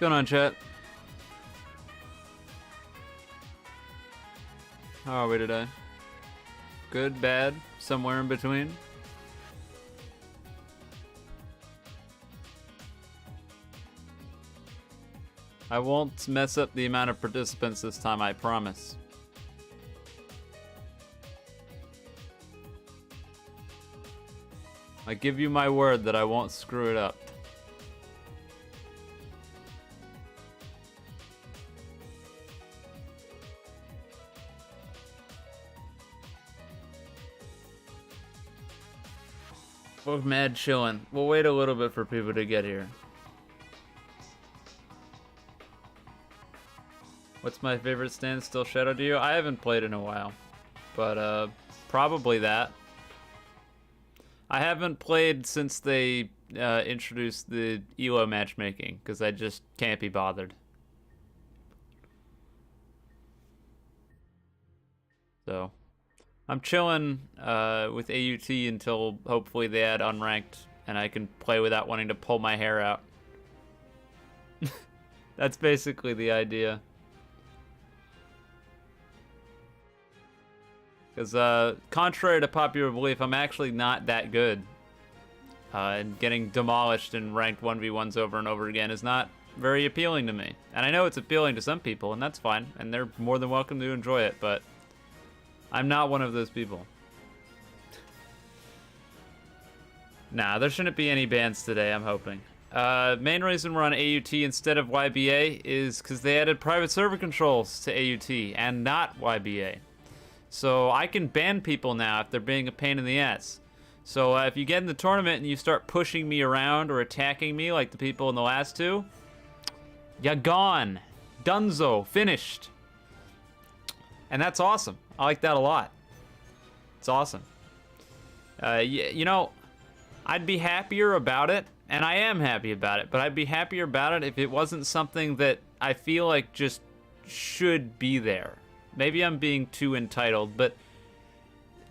going on, chat? How are we today? Good, bad, somewhere in between? I won't mess up the amount of participants this time, I promise. I give you my word that I won't screw it up. We're mad chillin'. We'll wait a little bit for people to get here. What's my favorite stand? Still Shadow Dio? I haven't played in a while, but probably that. I haven't played since they introduced the ELO matchmaking, because I just can't be bothered. So, I'm chilling with AUT until hopefully they add unranked, and I can play without wanting to pull my hair out. That's basically the idea. Because contrary to popular belief, I'm actually not that good. And getting demolished in ranked 1v1s over and over again is not very appealing to me. And I know it's appealing to some people, and that's fine. And they're more than welcome to enjoy it, but I'm not one of those people. Nah, there shouldn't be any bans today, I'm hoping. Main reason we're on AUT instead of YBA is because they added private server controls to AUT and not YBA. So I can ban people now if they're being a pain in the ass. So if you get in the tournament and you start pushing me around or attacking me like the people in the last two, you're gone. Dunzo. Finished. And that's awesome. I like that a lot. It's awesome. You know, I'd be happier about it, and I am happy about it, but I'd be happier about it if it wasn't something that I feel like just should be there. Maybe I'm being too entitled, but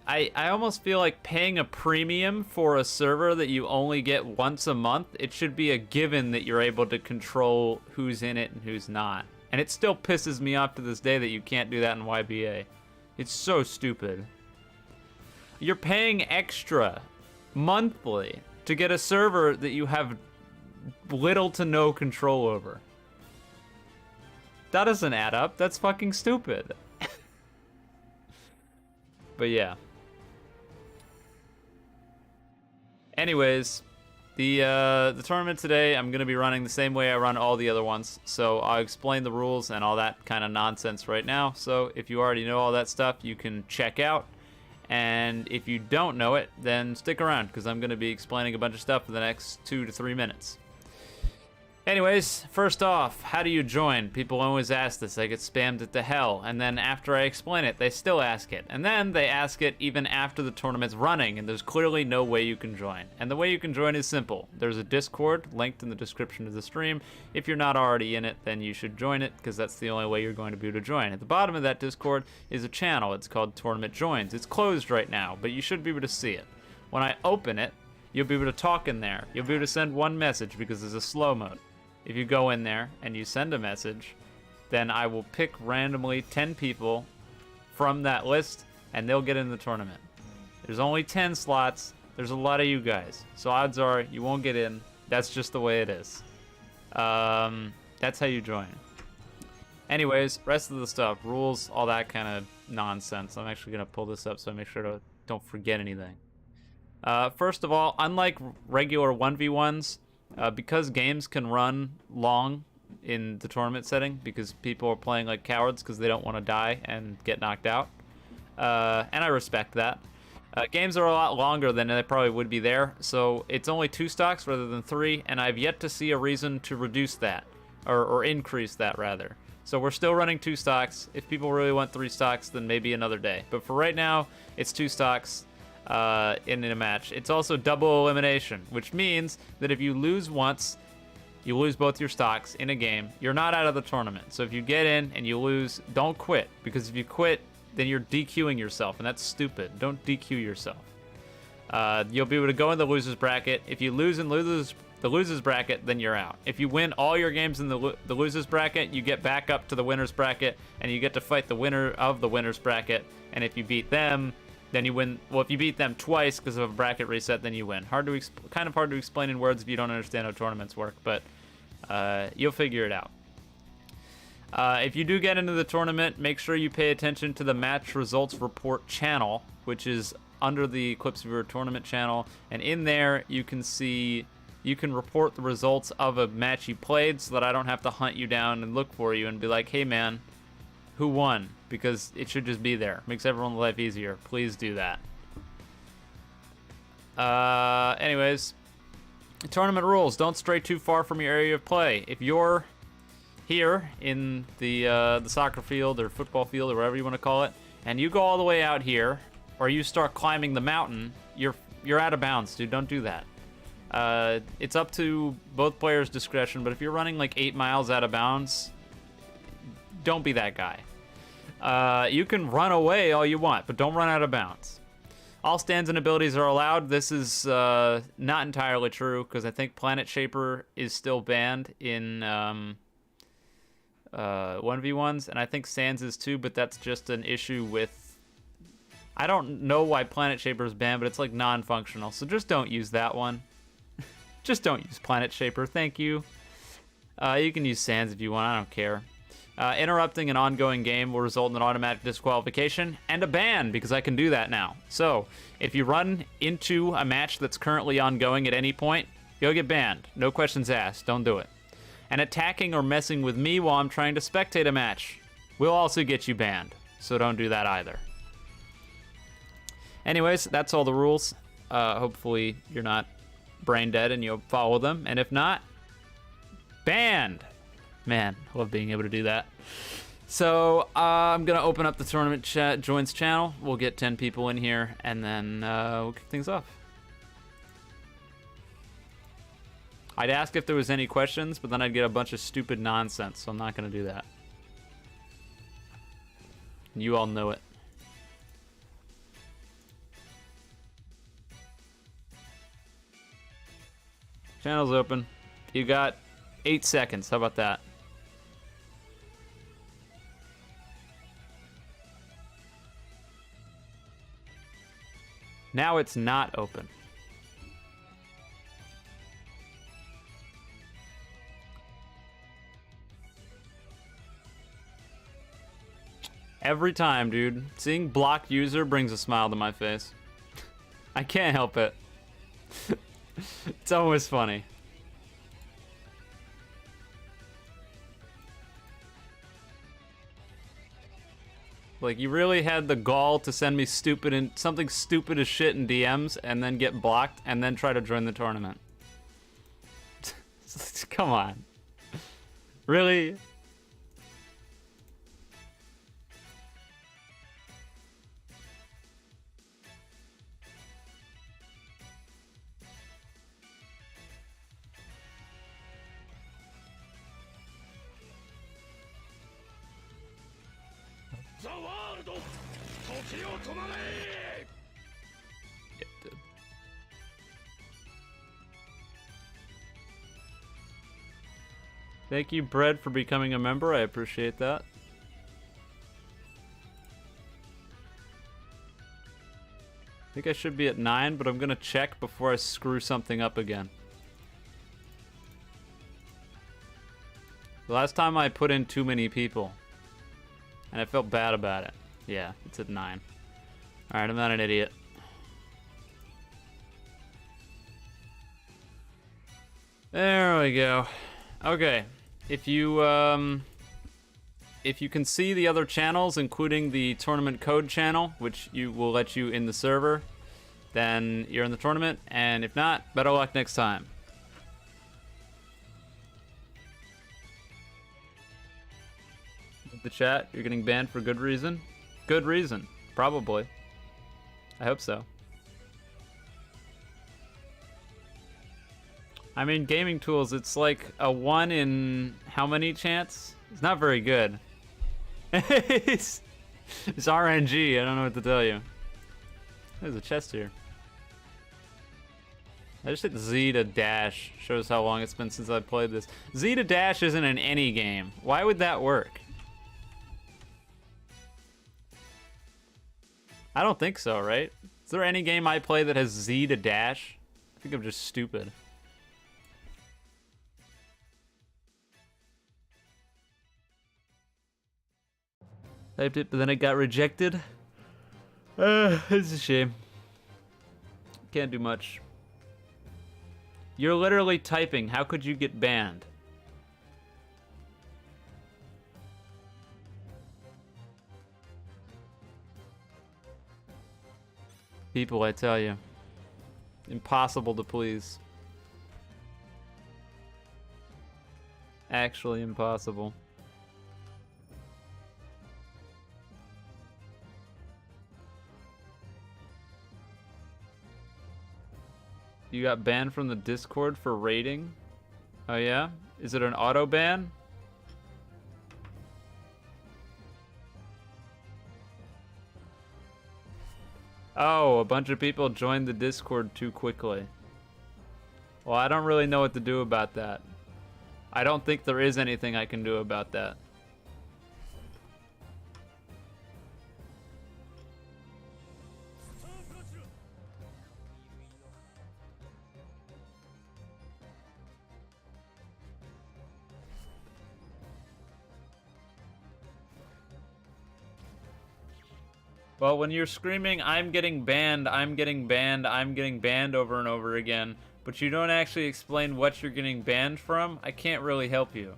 I almost feel like paying a premium for a server that you only get once a month, it should be a given that you're able to control who's in it and who's not. And it still pisses me off to this day that you can't do that in YBA. It's so stupid. You're paying extra monthly to get a server that you have little to no control over. That doesn't add up. That's fucking stupid. But yeah. Anyways, the tournament today, I'm going to be running the same way I run all the other ones. So I'll explain the rules and all that kind of nonsense right now. So if you already know all that stuff, you can check out. And if you don't know it, then stick around, because I'm going to be explaining a bunch of stuff for the next 2 to 3 minutes. Anyways, first off, how do you join? People always ask this. I get spammed it to hell. And then after I explain it, they still ask it. And then they ask it even after the tournament's running, and there's clearly no way you can join. And the way you can join is simple. There's a Discord linked in the description of the stream. If you're not already in it, then you should join it, because that's the only way you're going to be able to join. At the bottom of that Discord is a channel. It's called Tournament Joins. It's closed right now, but you should be able to see it. When I open it, you'll be able to talk in there. You'll be able to send one message because there's a slow mode. If you go in there and you send a message, then I will pick randomly 10 people from that list, and they'll get in the tournament. There's only 10 slots. There's a lot of you guys. So odds are you won't get in. That's just the way it is. That's how you join. Anyways, rest of the stuff, rules, all that kind of nonsense. I'm actually going to pull this up so I make sure to don't forget anything. First of all, unlike regular 1v1s, because games can run long in the tournament setting because people are playing like cowards because they don't want to die and get knocked out, and I respect that. Games are a lot longer than they probably would be there, so it's only 2 stocks rather than 3, and I've yet to see a reason to reduce that, or increase that rather. So we're still running 2 stocks. If people really want 3 stocks, then maybe another day. But for right now, it's 2 stocks. In a match. It's also double elimination, which means that if you lose once, you lose both your stocks in a game. You're not out of the tournament. So if you get in and you lose, don't quit, because if you quit, then you're DQing yourself, and that's stupid. Don't DQ yourself. You'll be able to go in the losers bracket. If you lose in the losers bracket, then you're out. If you win all your games in the losers bracket, you get back up to the winners bracket, and you get to fight the winner of the winners bracket. And if you beat them, then you win. Well, if you beat them twice because of a bracket reset, then you win. Kind of hard to explain in words if you don't understand how tournaments work, but you'll figure it out. If you do get into the tournament, make sure you pay attention to the match results report channel, which is under the Eclipse Viewer tournament channel, and in there you can see, you can report the results of a match you played so that I don't have to hunt you down and look for you and be like, hey man, who won? Because it should just be there. Makes everyone's life easier. Please do that. Anyways, tournament rules. Don't stray too far from your area of play. If you're here in the soccer field or football field or whatever you want to call it, and you go all the way out here, or you start climbing the mountain, you're out of bounds, dude. Don't do that. It's up to both players' discretion, but if you're running like 8 miles out of bounds, don't be that guy. You can run away all you want, but don't run out of bounds. All stands and abilities are allowed. This is not entirely true, because I think Planet Shaper is still banned in 1v1s, and I think Sans is too, but that's just an issue with... I don't know why Planet Shaper is banned, but it's like non-functional, so just don't use that one. Just don't use Planet Shaper, thank you. You can use Sans if you want, I don't care. Interrupting an ongoing game will result in an automatic disqualification and a ban, because I can do that now. So, if you run into a match that's currently ongoing at any point, you'll get banned. No questions asked, don't do it. And attacking or messing with me while I'm trying to spectate a match will also get you banned, so don't do that either. Anyways, that's all the rules. Hopefully you're not brain dead and you'll follow them, and if not, banned. Man, I love being able to do that. So I'm gonna open up the tournament chat joins channel. We'll get 10 people in here, and then we'll kick things off. I'd ask if there was any questions, but then I'd get a bunch of stupid nonsense, so I'm not gonna do that. You all know it. Channel's open. You got 8 seconds. How about that? Now it's not open. Every time, dude. Seeing blocked user brings a smile to my face. I can't help it. It's always funny. Like, you really had the gall to send me something stupid as shit in DMs and then get blocked and then try to join the tournament. Come on. Really? Thank you, Bread, for becoming a member. I appreciate that. I think I should be at 9, but I'm gonna check before I screw something up again. The last time I put in too many people, and I felt bad about it. Yeah, it's at 9. Alright, I'm not an idiot. There we go. Okay. If you can see the other channels, including the tournament code channel, which will let you in the server, then you're in the tournament, and if not, better luck next time. The chat, you're getting banned for good reason? Good reason, probably. I hope so. I mean, gaming tools, it's like a 1 in how many chance? It's not very good. It's RNG, I don't know what to tell you. There's a chest here. I just hit Z to dash. Shows how long it's been since I played this. Z to dash isn't in any game. Why would that work? I don't think so, right? Is there any game I play that has Z to dash? I think I'm just stupid. Typed it, but then it got rejected. It's a shame. Can't do much. You're literally typing. How could you get banned? People, I tell you. Impossible to please. Actually impossible. You got banned from the Discord for raiding? Oh yeah? Is it an auto ban? Oh, a bunch of people joined the Discord too quickly. Well, I don't really know what to do about that. I don't think there is anything I can do about that. Well, when you're screaming, I'm getting banned, I'm getting banned, I'm getting banned over and over again, but you don't actually explain what you're getting banned from, I can't really help you.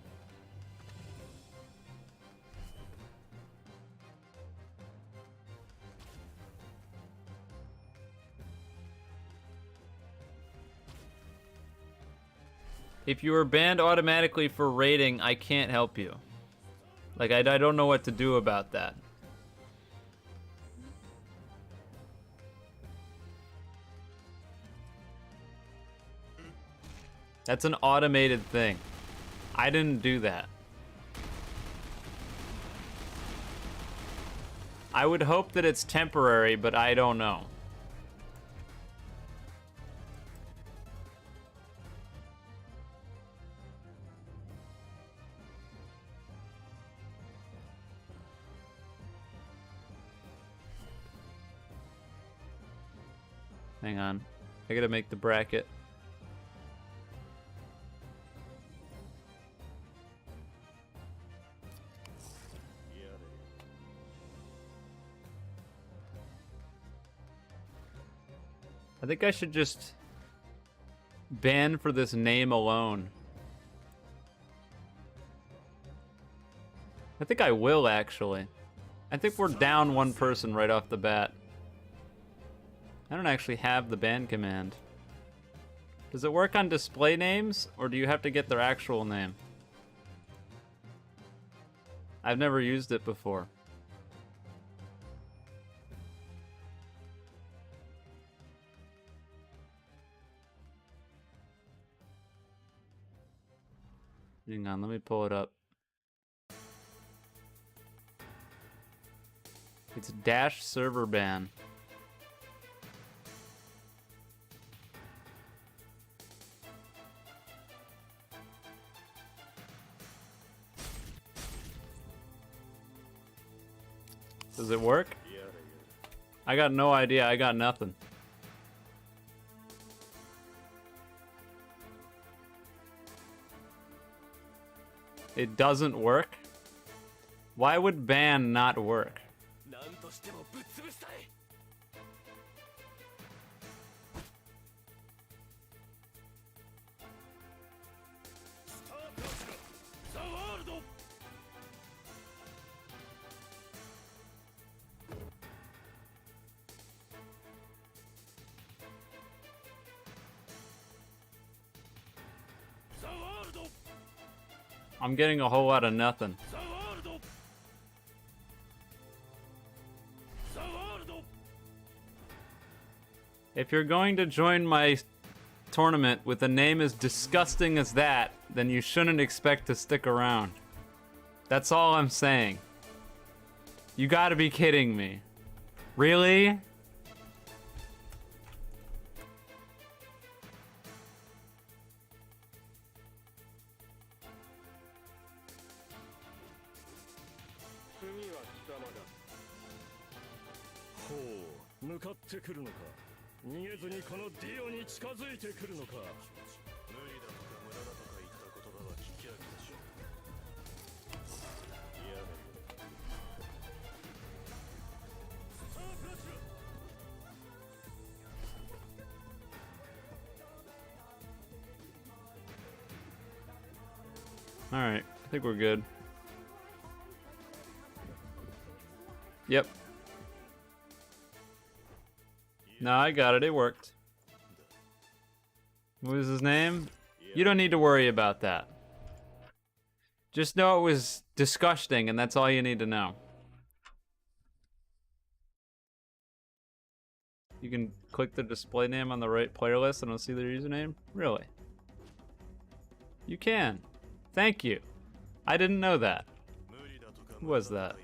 If you were banned automatically for raiding, I can't help you. Like, I don't know what to do about that. That's an automated thing. I didn't do that. I would hope that it's temporary, but I don't know. Hang on. I gotta make the bracket. I think I should just ban for this name alone. I think I will, actually. I think we're down one person right off the bat. I don't actually have the ban command. Does it work on display names, or do you have to get their actual name? I've never used it before. Hang on, let me pull it up. It's dash server ban. Does it work? I got no idea. I got nothing. It doesn't work? Why would ban not work? I'm getting a whole lot of nothing. If you're going to join my tournament with a name as disgusting as that, then you shouldn't expect to stick around. That's all I'm saying. You gotta be kidding me. Really? う向かってくるのか逃げずにこのディオに近づいてくるのか無理だとか無駄だとか言った言葉は聞き飽きたしやめろさあプラチナ Alright, I think we're good. Yep. No, I got it. It worked. What was his name? You don't need to worry about that. Just know it was disgusting, and that's all you need to know. You can click the display name on the right player list and it'll see their username? Really? You can. Thank you. I didn't know that. Who was that?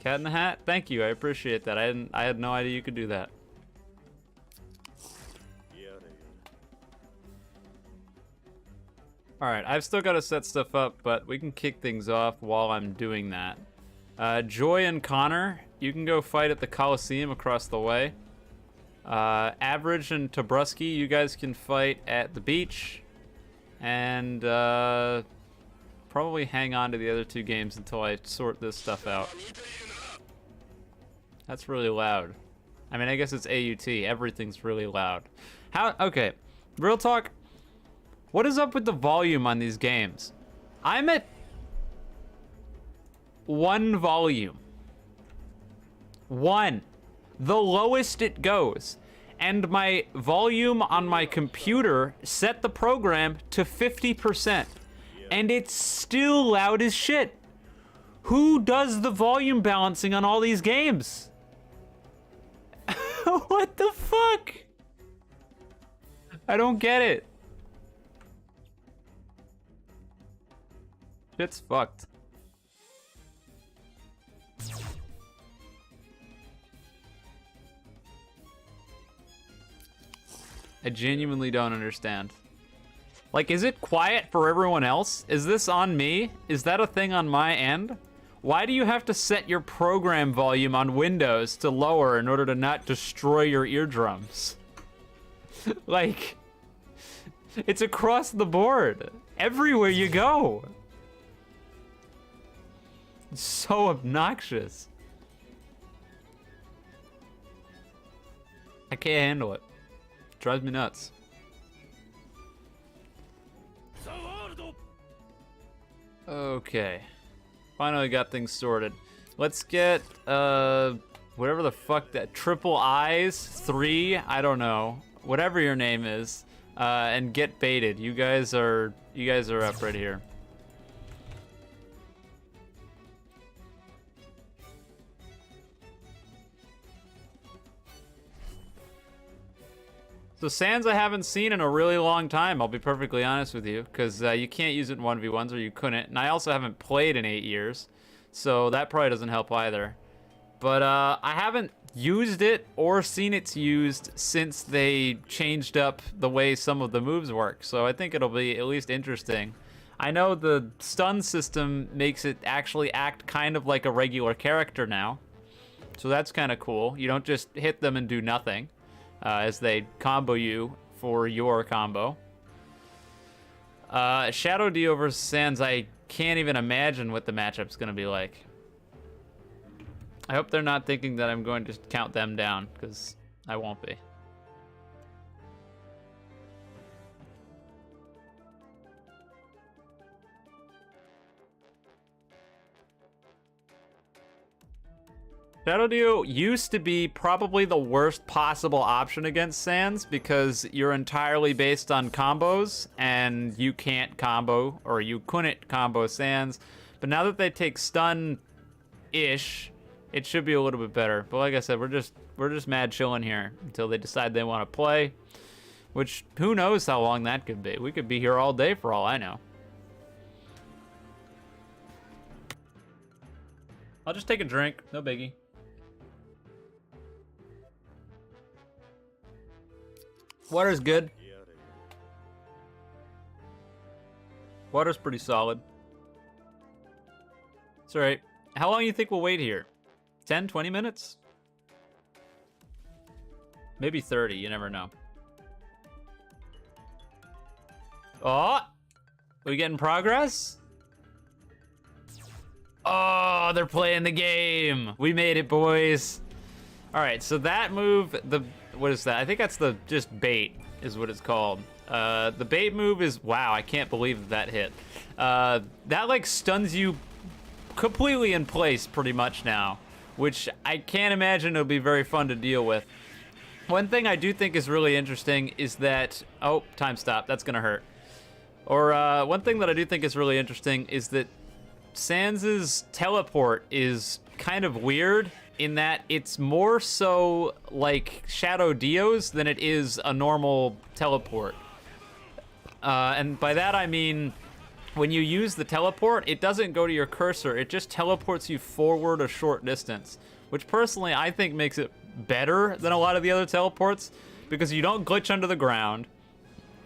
Cat in the Hat? Thank you, I appreciate that. I had no idea you could do that. Alright, I've still got to set stuff up, but we can kick things off while I'm doing that. Joy and Connor, you can go fight at the Coliseum across the way. Average and Tobrusky, you guys can fight at the beach. And probably hang on to the other two games until I sort this stuff out. That's really loud. I mean, I guess it's AUT. Everything's really loud. Okay, real talk. What is up with the volume on these games? I'm at 1 volume. 1. The lowest it goes. And my volume on my computer set the program to 50%. And it's still loud as shit. Who does the volume balancing on all these games? What the fuck? I don't get it. Shit's fucked. I genuinely don't understand. Like, is it quiet for everyone else? Is this on me? Is that a thing on my end? Why do you have to set your program volume on Windows to lower in order to not destroy your eardrums? Like, it's across the board. Everywhere you go. It's so obnoxious. I can't handle it. It drives me nuts. Okay. Finally got things sorted. Let's get, whatever the fuck that, Triple Eyes 3, I don't know. Whatever your name is, and get baited. You guys are up right here. So Sans I haven't seen in a really long time, I'll be perfectly honest with you, because you can't use it in 1v1s, or you couldn't, and I also haven't played in 8 years, so that probably doesn't help either. But I haven't used it or seen it used since they changed up the way some of the moves work, so I think it'll be at least interesting. I know the stun system makes it actually act kind of like a regular character now, so that's kind of cool. You don't just hit them and do nothing. As they combo you for your combo. Shadow Dio versus Sans, I can't even imagine what the matchup's gonna be like. I hope they're not thinking that I'm going to count them down, because I won't be. Shadow Dio used to be probably the worst possible option against Sans because you're entirely based on combos and you can't combo, or you couldn't combo Sans. But now that they take stun-ish, it should be a little bit better. But like I said, we're just mad chilling here until they decide they want to play, which who knows how long that could be. We could be here all day for all I know. I'll just take a drink, no biggie. Water's good. Water's pretty solid. It's alright. How long do you think we'll wait here? 10, 20 minutes? Maybe 30, you never know. Oh, we getting progress? Oh, they're playing the game. We made it, boys. All right, so that move, what is that? I think that's the just bait is what it's called. The bait move is, wow, I can't believe that hit. That like stuns you completely in place pretty much now, which I can't imagine it'll be very fun to deal with. One thing I do think is really interesting is that, oh, time stop, that's gonna hurt. Or one thing that I do think is really interesting is that Sans' teleport is kind of weird in that it's more so like Shadow Dio's than it is a normal teleport. And by that I mean, when you use the teleport, it doesn't go to your cursor, it just teleports you forward a short distance, which personally I think makes it better than a lot of the other teleports, because you don't glitch under the ground,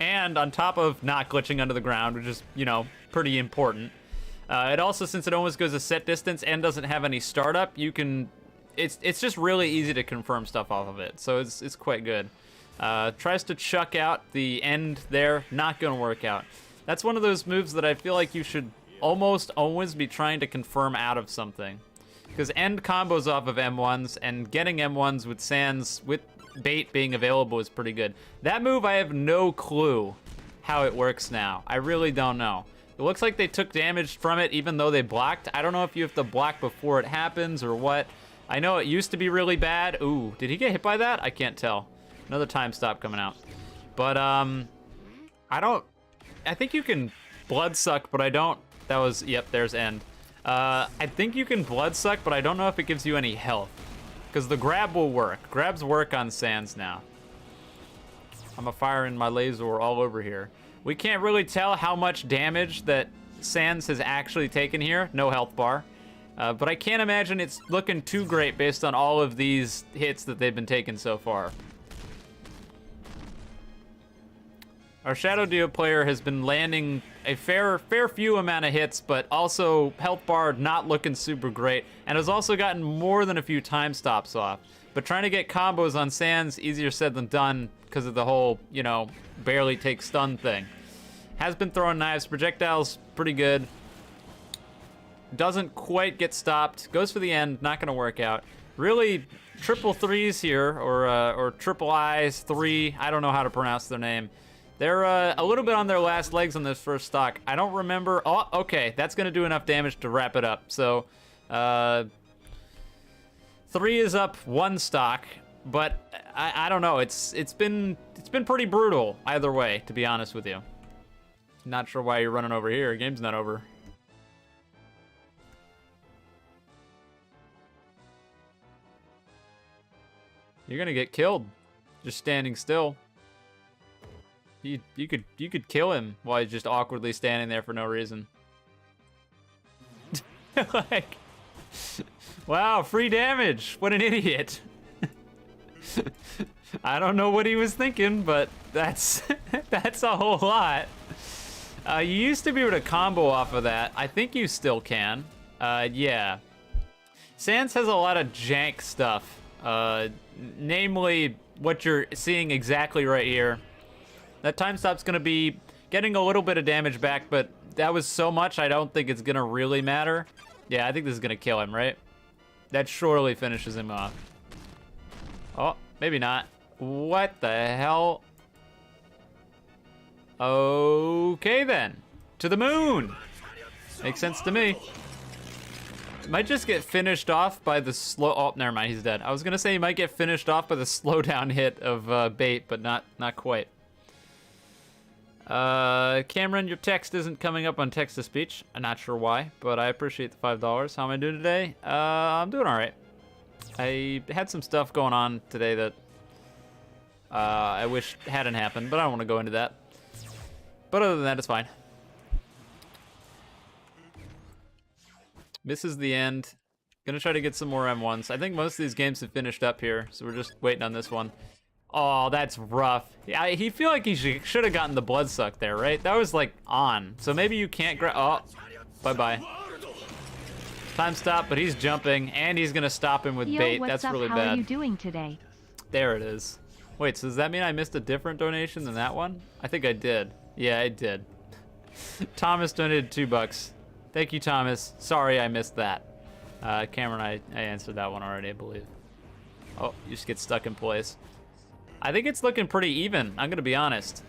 and on top of not glitching under the ground, which is, you know, pretty important, it also, since it almost goes a set distance and doesn't have any startup, you can, it's just really easy to confirm stuff off of it, so it's quite good. Tries to chuck out the end there, not gonna work out. That's one of those moves that I feel like you should almost always be trying to confirm out of something, because end combos off of M1s, and getting M1s with Sans with bait being available is pretty good. That move, I have no clue how it works now. I really don't know. It looks like they took damage from it even though they blocked. I don't know if you have to block before it happens or what. I know it used to be really bad. Ooh, did he get hit by that? I can't tell. Another time stop coming out. But I think you can blood suck, but I don't. That was, yep, there's end. I think you can blood suck, but I don't know if it gives you any health, because the grab will work. Grabs work on Sans now. I'm a firing my laser all over here. We can't really tell how much damage that Sans has actually taken here. No health bar. But I can't imagine it's looking too great based on all of these hits that they've been taking so far. Our Shadow Dio player has been landing a fair few amount of hits, but also health bar not looking super great, and has also gotten more than a few time stops off. But trying to get combos on Sans, easier said than done because of the whole, you know, barely take stun thing. Has been throwing knives, projectiles pretty good. Doesn't quite get stopped, goes for the end, not gonna work out. Really, triple threes here, or triple I's, three, I don't know how to pronounce their name. They're a little bit on their last legs on this first stock. I don't remember. Oh, okay, that's gonna do enough damage to wrap it up. So, 3 is up 1 stock, but I don't know. It's been pretty brutal either way, to be honest with you. Not sure why you're running over here. Game's not over. You're gonna get killed just standing still. You could kill him while he's just awkwardly standing there for no reason. Like, wow, free damage. What an idiot. I don't know what he was thinking, but that's that's a whole lot. You used to be able to combo off of that. I think you still can. Yeah. Sans has a lot of jank stuff. Namely, what you're seeing exactly right here. That time stop's gonna be getting a little bit of damage back, but that was so much I don't think it's gonna really matter. Yeah, I think this is gonna kill him, right? That surely finishes him off. Oh, maybe not. What the hell? Okay then. To the moon! Makes sense to me. Might just get finished off by the slow... Oh, never mind, he's dead. I was gonna say he might get finished off by the slowdown hit of bait, but not quite. Cameron, your text isn't coming up on text-to-speech. I'm not sure why, but I appreciate the $5. How am I doing today? I'm doing all right. I had some stuff going on today that I wish hadn't happened, but I don't want to go into that. But other than that, it's fine. Misses the end. Gonna try to get some more M1s. I think most of these games have finished up here, so we're just waiting on this one. Oh, that's rough. He feel like he should have gotten the blood suck there, right? That was like on. So maybe you can't grab. Oh, bye-bye. Time stop, but he's jumping, and he's gonna stop him with bait. That's really bad. How are you doing today? There it is. Wait, so does that mean I missed a different donation than that one? I think I did. Yeah, I did. Thomas donated $2. Thank you, Thomas. Sorry I missed that. Cameron, I answered that one already, I believe. Oh, you just get stuck in place. I think it's looking pretty even, I'm gonna be honest.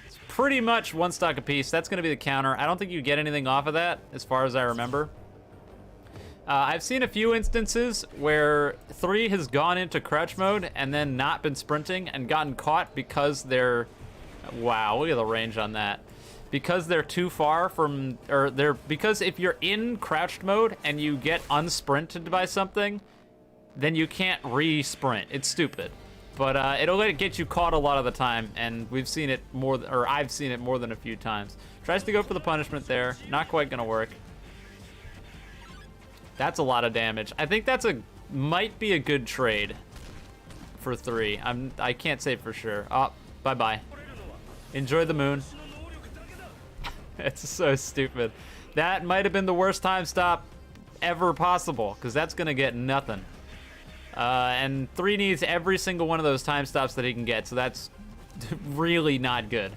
It's pretty much one stock apiece. That's gonna be the counter. I don't think you get anything off of that, as far as I remember. I've seen a few instances where 3 has gone into crouch mode and then not been sprinting and gotten caught because they're... Wow, look at the range on that. Because they're too far from... Because if you're in crouched mode and you get unsprinted by something, then you can't re-sprint. It's stupid. But it'll get you caught a lot of the time, and we've seen it more... Or I've seen it more than a few times. Tries to go for the punishment there. Not quite gonna work. That's a lot of damage. I think that's might be a good trade for 3. I can't say for sure. Oh, bye-bye. Enjoy the moon. It's so stupid. That might have been the worst time stop ever possible, because that's gonna get nothing. And 3 needs every single one of those time stops that he can get, so that's really not good.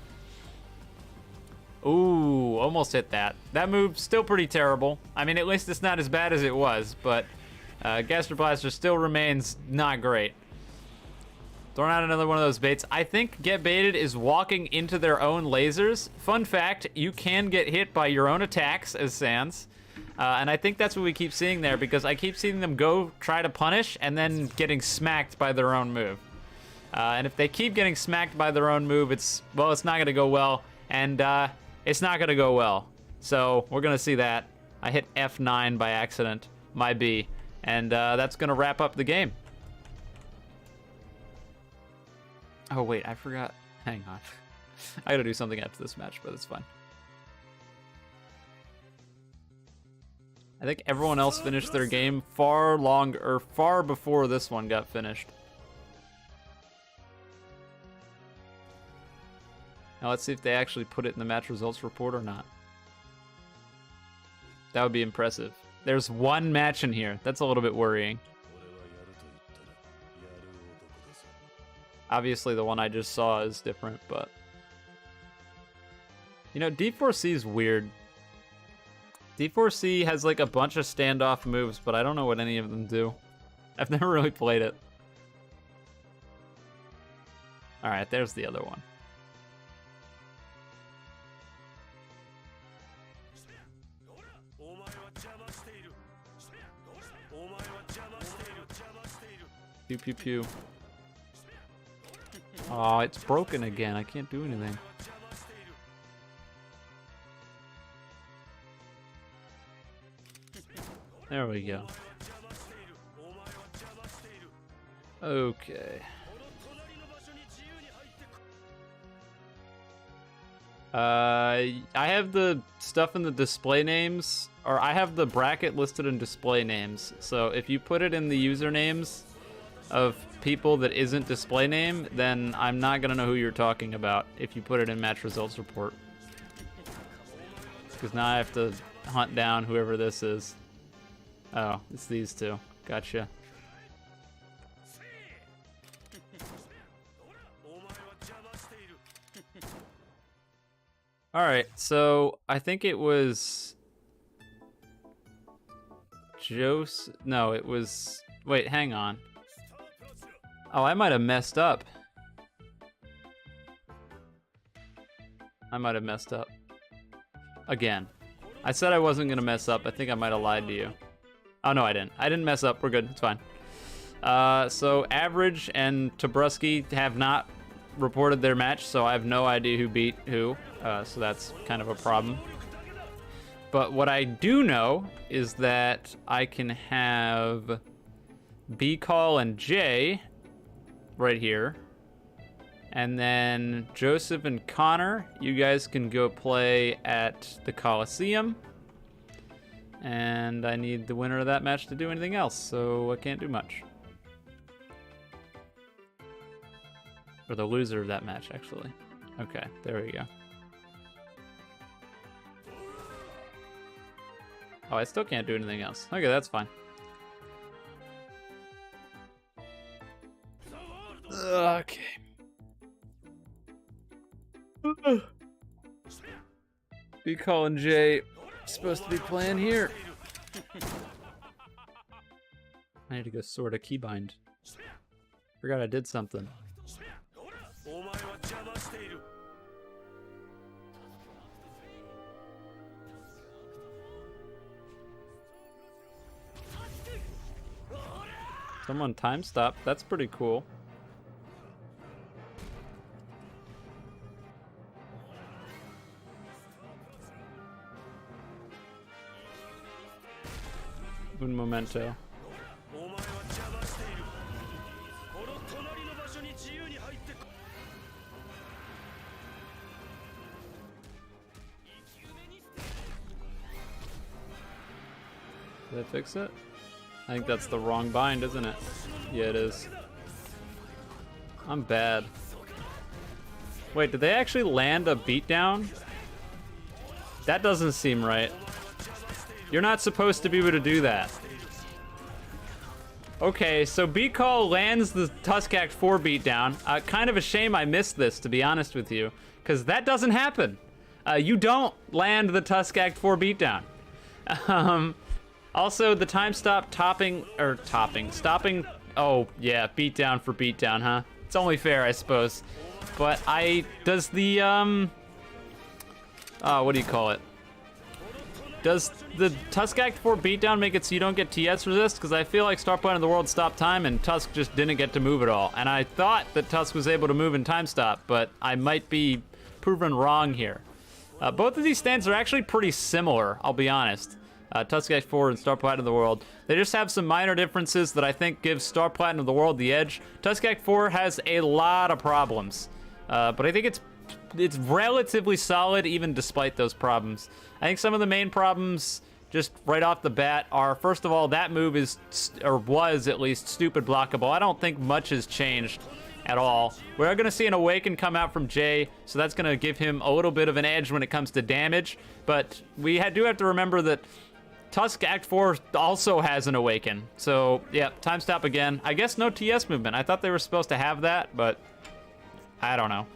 Ooh, almost hit that. That move's still pretty terrible. I mean, at least it's not as bad as it was, but Gaster Blaster still remains not great. Throwing out another one of those baits. I think Get Baited is walking into their own lasers. Fun fact, you can get hit by your own attacks as Sans. And I think that's what we keep seeing there, because I keep seeing them go try to punish and then getting smacked by their own move. And if they keep getting smacked by their own move, it's not going to go well. And it's not going to go well. So we're going to see that. I hit F9 by accident, my B. And that's going to wrap up the game. Oh, wait, I forgot. Hang on. I got to do something after this match, but it's fine. I think everyone else finished their game far before this one got finished. Now let's see if they actually put it in the match results report or not. That would be impressive. There's one match in here. That's a little bit worrying. Obviously the one I just saw is different, but... You know, D4C is weird. D4C has like a bunch of standoff moves, but I don't know what any of them do. I've never really played it. Alright, there's the other one. Pew pew pew. Oh, it's broken again. I can't do anything. There we go. Okay. I have the stuff in the display names, or I have the bracket listed in display names. So if you put it in the usernames of people that isn't display name, then I'm not gonna know who you're talking about if you put it in match results report. Because now I have to hunt down whoever this is. Oh, it's these two. Gotcha. Alright, so I think it was... No, it was... Wait, hang on. Oh, I might have messed up. I might have messed up. Again. I said I wasn't going to mess up. I think I might have lied to you. Oh, no, I didn't. I didn't mess up. We're good. It's fine. So Average and Tobrusky have not reported their match, so I have no idea who beat who. So that's kind of a problem. But what I do know is that I can have B-Call and Jay right here. And then Joseph and Connor, you guys can go play at the Coliseum. And I need the winner of that match to do anything else, so I can't do much. Or the loser of that match, actually. Okay, there we go. Oh, I still can't do anything else. Okay, that's fine. Okay. B calling Jay supposed to be playing here. I need to go sort a keybind. Forgot I did something. Someone time stop. That's pretty cool. Un momento. Did I fix it? I think that's the wrong bind, isn't it? Yeah, it is. I'm bad. Wait, did they actually land a beatdown? That doesn't seem right. You're not supposed to be able to do that. Okay, so B-Call lands the Tusk Act 4 beatdown. Kind of a shame I missed this, to be honest with you, because that doesn't happen. You don't land the Tusk Act 4 beatdown. Also, the time stop stopping. Oh, yeah, beatdown for beatdown, huh? It's only fair, I suppose. But does the, what do you call it? Does the Tusk Act 4 beatdown make it so you don't get TS resist? Because I feel like Star Planet of the World stopped time and Tusk just didn't get to move at all. And I thought that Tusk was able to move in time stop, but I might be proven wrong here. Both of these stands are actually pretty similar, I'll be honest. Tusk Act 4 and Star Platinum of the World. They just have some minor differences that I think give Star Platinum of the World the edge. Tusk Act 4 has a lot of problems, but I think it's relatively solid even despite those problems. I think some of the main problems, just right off the bat, are first of all, that move is, or was at least, stupid blockable. I don't think much has changed at all. We're going to see an Awaken come out from Jay, so that's going to give him a little bit of an edge when it comes to damage, but we do have to remember that Tusk Act 4 also has an Awaken. So, yeah, time stop again. I guess no TS movement. I thought they were supposed to have that, but I don't know.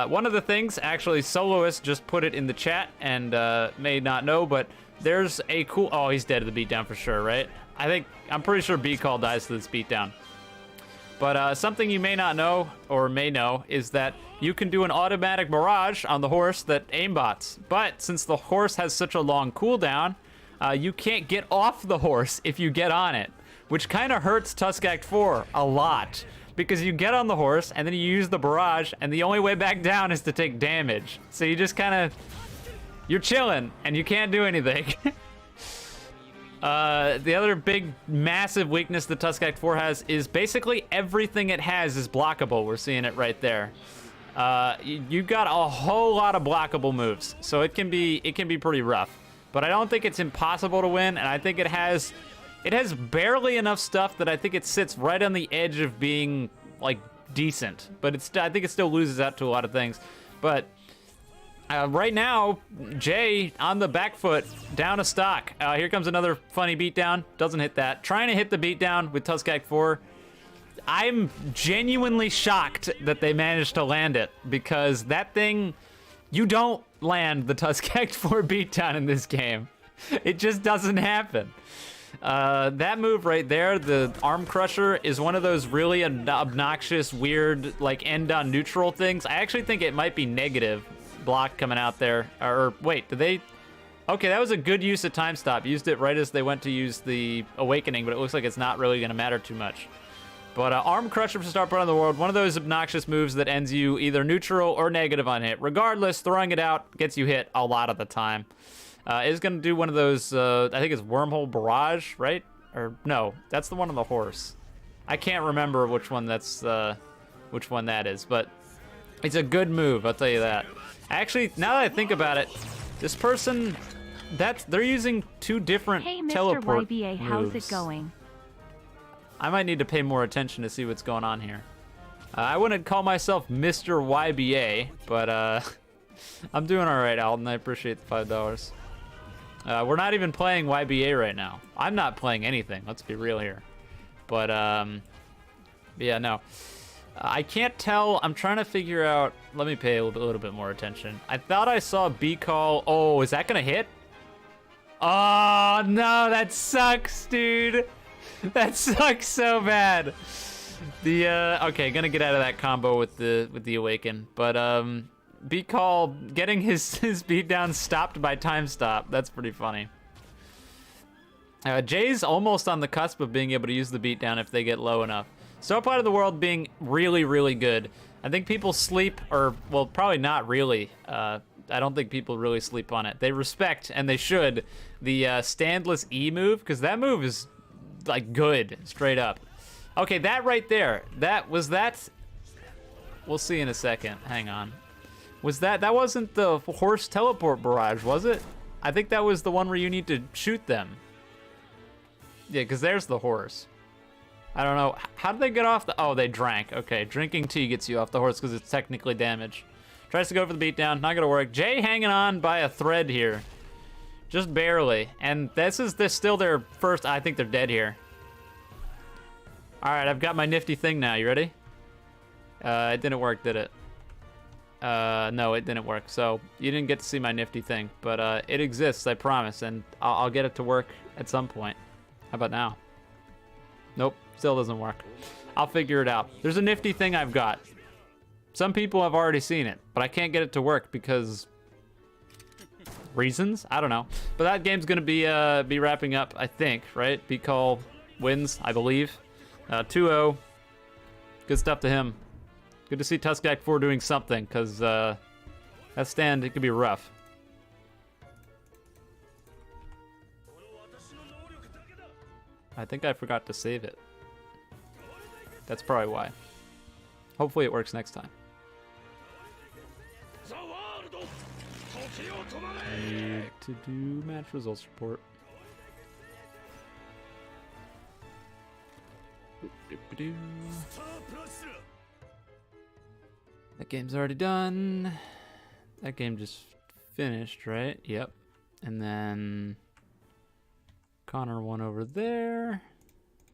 One of the things, actually, Soloist just put it in the chat and may not know, but there's a cool... Oh, he's dead to the beatdown for sure, right? I'm pretty sure B-Call dies to this beatdown. But something you may not know, or may know, is that you can do an automatic barrage on the horse that aimbots. But since the horse has such a long cooldown, you can't get off the horse if you get on it, which kind of hurts Tusk Act 4 a lot. Because you get on the horse, and then you use the barrage, and the only way back down is to take damage. So you just kind of... You're chilling, and you can't do anything. The other big, massive weakness that Tusk Act 4 has is basically everything it has is blockable. We're seeing it right there. You've got a whole lot of blockable moves, so it can be pretty rough. But I don't think it's impossible to win, and I think it has barely enough stuff that I think it sits right on the edge of being, like, decent. But I think it still loses out to a lot of things. But right now, Jay on the back foot, down a stock. Here comes another funny beatdown. Doesn't hit that. Trying to hit the beatdown with Tusk Act 4. I'm genuinely shocked that they managed to land it, because that thing, you don't land the Tusk Act 4 beatdown in this game. It just doesn't happen. That move right there, the Arm Crusher, is one of those really obnoxious, weird, like, end on neutral things. I actually think it might be negative block coming out there. Or wait, did they... Okay, that was a good use of time stop. Used it right as they went to use the Awakening, but it looks like it's not really going to matter too much. But Arm Crusher for Star Planet of the World, one of those obnoxious moves that ends you either neutral or negative on hit. Regardless, throwing it out gets you hit a lot of the time. It's going to do one of those, I think it's Wormhole Barrage, right? Or no, that's the one on the horse. I can't remember which one which one that is, but it's a good move, I'll tell you that. Actually, now that I think about it, this person, they're using two different teleport Hey, Mr. YBA, how's it going? I might need to pay more attention to see what's going on here. I wouldn't call myself Mr. YBA, but I'm doing all right, Alton. I appreciate the $5. We're not even playing YBA right now. I'm not playing anything. Let's be real here. But yeah, no. I can't tell. I'm trying to figure out. Let me pay a little bit more attention. I thought I saw B call. Oh, is that gonna hit? Oh no, that sucks, dude. That sucks so bad. The okay, gonna get out of that combo with the awaken, but B call getting his beatdown stopped by time stop. That's pretty funny. Jay's almost on the cusp of being able to use the beatdown if they get low enough. So part of the world being really, really good. I think people sleep, or, well, probably not really. I don't think people really sleep on it. They respect, and they should, the standless E move, because that move is, like, good, straight up. Okay, that right there, was that... We'll see in a second, hang on. That wasn't the horse teleport barrage, was it? I think that was the one where you need to shoot them. Yeah, because there's the horse. I don't know. How did they get off the... Oh, they drank. Okay, drinking tea gets you off the horse because it's technically damage. Tries to go for the beatdown. Not going to work. Jay hanging on by a thread here. Just barely. And this is still their first... I think they're dead here. All right, I've got my nifty thing now. You ready? It didn't work, did it? No, it didn't work. So you didn't get to see my nifty thing. But it exists, I promise. And I'll get it to work at some point. How about now? Nope. Still doesn't work. I'll figure it out. There's a nifty thing I've got. Some people have already seen it, but I can't get it to work because reasons? I don't know. But that game's gonna be wrapping up, I think, right? B-Call wins, I believe. 2-0. Good stuff to him. Good to see Tuskak 4 doing something, because that stand, it could be rough. I think I forgot to save it. That's probably why. Hopefully it works next time. Need to do match results report. That game's already done. That game just finished, right? Yep. And then Connor won over there.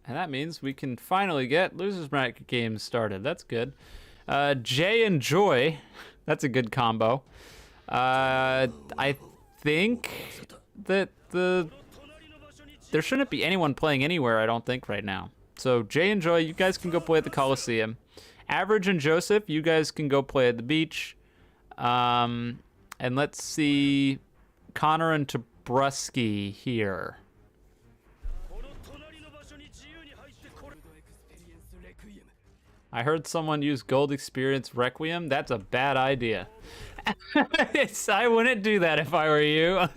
And that means we can finally get Losers Bracket games started. That's good. Jay and Joy. That's a good combo. I think that there shouldn't be anyone playing anywhere, I don't think, right now. So Jay and Joy, you guys can go play at the Coliseum. Average and Joseph, you guys can go play at the beach. And let's see Connor and Tobrusky here. I heard someone use Gold Experience Requiem. That's a bad idea. I wouldn't do that if I were you.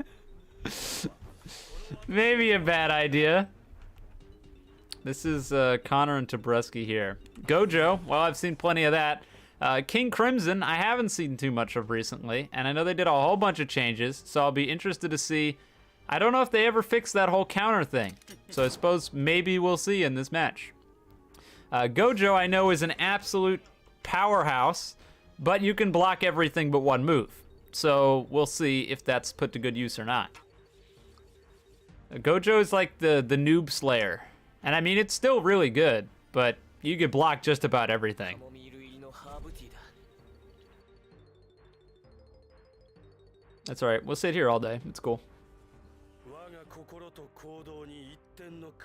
Maybe a bad idea. This is Connor and Tobrusky here. Gojo, well, I've seen plenty of that. King Crimson, I haven't seen too much of recently, and I know they did a whole bunch of changes, so I'll be interested to see. I don't know if they ever fixed that whole counter thing, so I suppose maybe we'll see in this match. Gojo, I know, is an absolute powerhouse, but you can block everything but one move. So we'll see if that's put to good use or not. Gojo is like the noob slayer. And I mean, it's still really good, but you can block just about everything. That's all right. We'll sit here all day. It's cool.